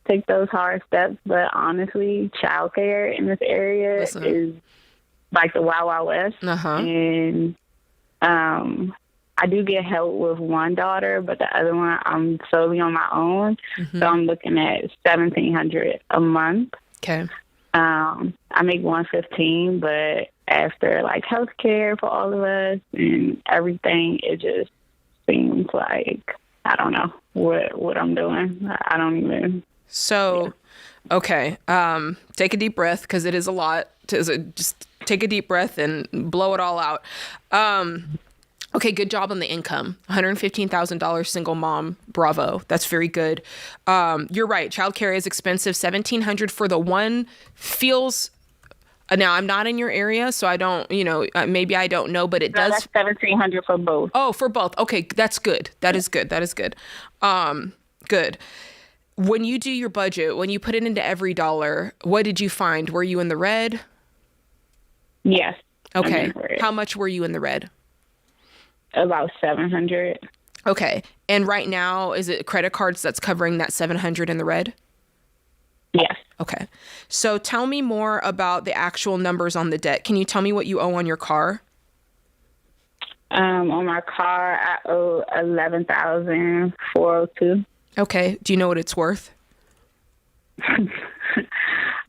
take those hard steps. But honestly, childcare in this area is like the Wild Wild West. And I do get help with one daughter, but the other one I'm solely on my own. So I'm looking at $1,700 a month. Okay. I make $115, but after like healthcare for all of us and everything, it just seems like I don't know what I'm doing. I don't even. So, okay. Take a deep breath because it is a lot. Just take a deep breath and blow it all out. Okay, good job on the income. $115,000 single mom. Bravo. That's very good. You're right. Childcare is expensive. $1,700 for the one feels. Now I'm not in your area, so I don't. Maybe I don't know, but it does. That's $1,700 for both. Oh, for both. Okay, that's good. That is good. Good. When you do your budget, when you put it into Every Dollar, what did you find? Were you in the red? Yes. Okay. How much were you in the red? About $700. Okay. And right now, is it credit cards that's covering that $700 in the red? Yes. Okay. So tell me more about the actual numbers on the debt. Can you tell me what you owe on your car? On my car, I owe $11,402. Okay. Do you know what it's worth?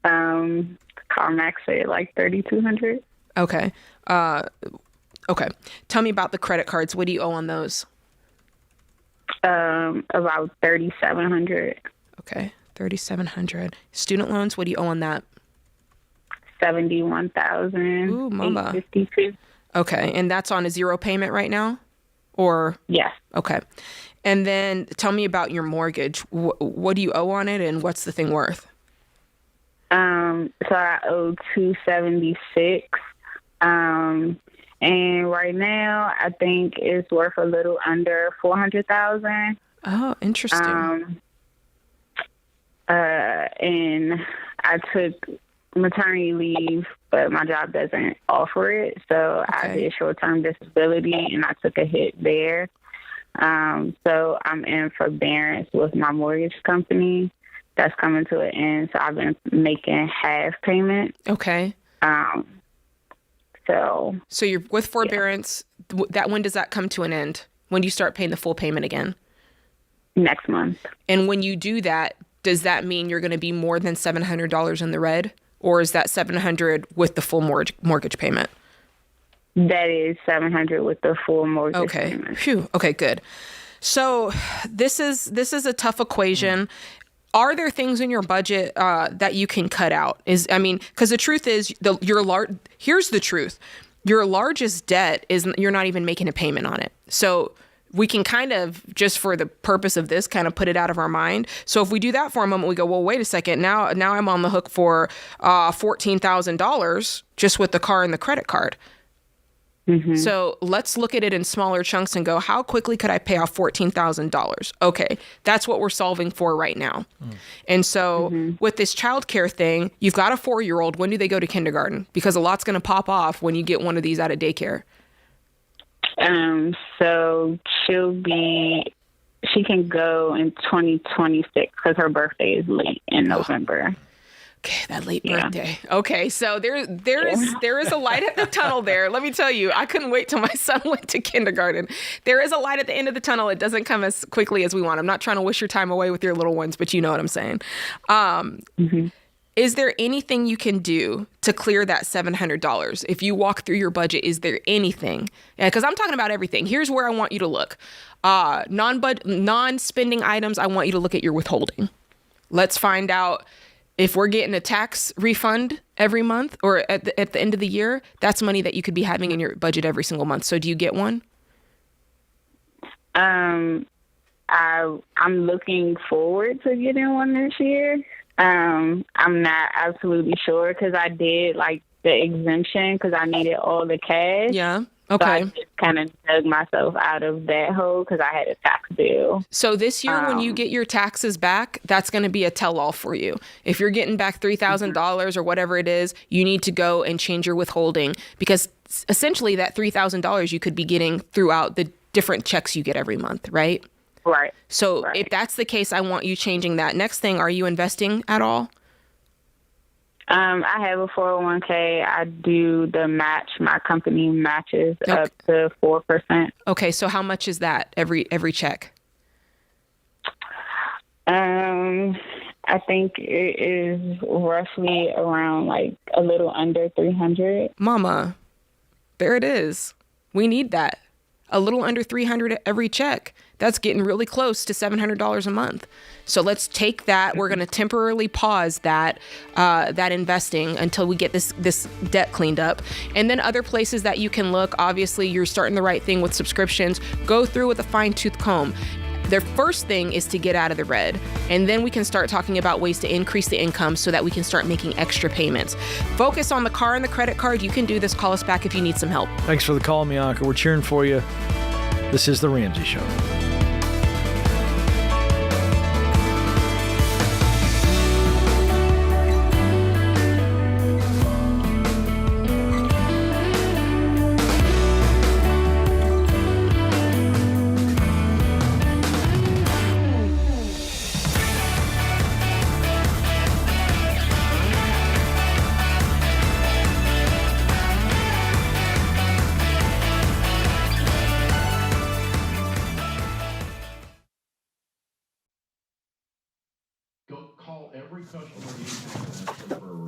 CarMax said like $3,200. Okay. Okay. Tell me about the credit cards. What do you owe on those? About $3,700. Okay. $3,700. Student loans, what do you owe on that? $71,000. Ooh, mama. $852. Okay. And that's on a zero payment right now? Or? Yes. Okay. And then tell me about your mortgage. What do you owe on it and what's the thing worth? So I owe $276. And right now, I think it's worth a little under $400,000. Oh, interesting. And I took maternity leave, but my job doesn't offer it. So I did short-term disability, and I took a hit there. So I'm in forbearance with my mortgage company. That's coming to an end. So I've been making half payment. Okay. So you're with forbearance. Yeah. When does that come to an end? When do you start paying the full payment again? Next month. And when you do that, does that mean you're going to be more than $700 in the red? Or is that $700 with the full mortgage payment? That is $700 with the full mortgage payment. Phew. Okay, good. So this is a tough equation. Are there things in your budget that you can cut out? Because the truth is, here's the truth. Your largest debt is you're not even making a payment on it. So we can kind of, just for the purpose of this, kind of put it out of our mind. So if we do that for a moment, we go, well, wait a second. Now I'm on the hook for $14,000 just with the car and the credit card. Mm-hmm. So let's look at it in smaller chunks and go, how quickly could I pay off $14,000? Okay, that's what we're solving for right now. And so with this childcare thing, you've got a 4-year-old. When do they go to kindergarten? Because a lot's going to pop off when you get one of these out of daycare. So she can go in 2026 because her birthday is late in November. Okay, that late birthday. Okay, so there is a light at the tunnel there. Let me tell you, I couldn't wait till my son went to kindergarten. There is a light at the end of the tunnel. It doesn't come as quickly as we want. I'm not trying to wish your time away with your little ones, but you know what I'm saying. Is there anything you can do to clear that $700? If you walk through your budget, is there anything? Because I'm talking about everything. Here's where I want you to look. Non-spending items, I want you to look at your withholding. Let's find out if we're getting a tax refund every month or at the end of the year. That's money that you could be having in your budget every single month. So do you get one? I I'm looking forward to getting one this year. I'm not absolutely sure because I did like the exemption because I needed all the cash. Yeah. So I Okay. just kind of dug myself out of that hole because I had a tax bill. So this year, when you get your taxes back, that's going to be a tell-all for you. If you're getting back $3,000 or whatever it is, you need to go and change your withholding because essentially that $3,000 you could be getting throughout the different checks you get every month, right? Right. So if that's the case, I want you changing that. Next thing, are you investing at all? I have a 401k. I do the match. My company matches up to 4%. Okay, so how much is that every check? I think it is roughly around like a little under 300. Mama, there it is. We need that. A little under 300 every check. That's getting really close to $700 a month. So let's take that. We're going to temporarily pause that investing until we get this debt cleaned up. And then other places that you can look. Obviously, you're starting the right thing with subscriptions. Go through with a fine-tooth comb. The first thing is to get out of the red, and then we can start talking about ways to increase the income so that we can start making extra payments. Focus on the car and the credit card. You can do this. Call us back if you need some help. Thanks for the call, Mianka. We're cheering for you. This is The Ramsey Show.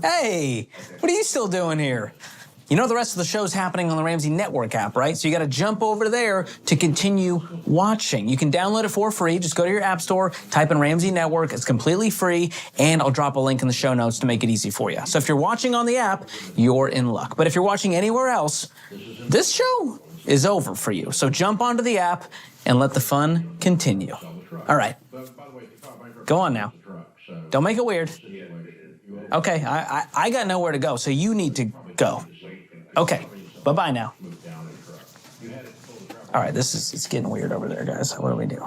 Hey, what are you still doing here? You know the rest of the show's happening on the Ramsey Network app, right? So you got to jump over there to continue watching. You can download it for free. Just go to your app store, type in Ramsey Network. It's completely free, and I'll drop a link in the show notes to make it easy for you. So if you're watching on the app, you're in luck. But if you're watching anywhere else, this show is over for you. So jump onto the app and let the fun continue. All right. Go on now. Don't make it weird. Okay, I got nowhere to go, so you need to go. Okay, bye-bye now. All right, it's getting weird over there, guys. What do we do?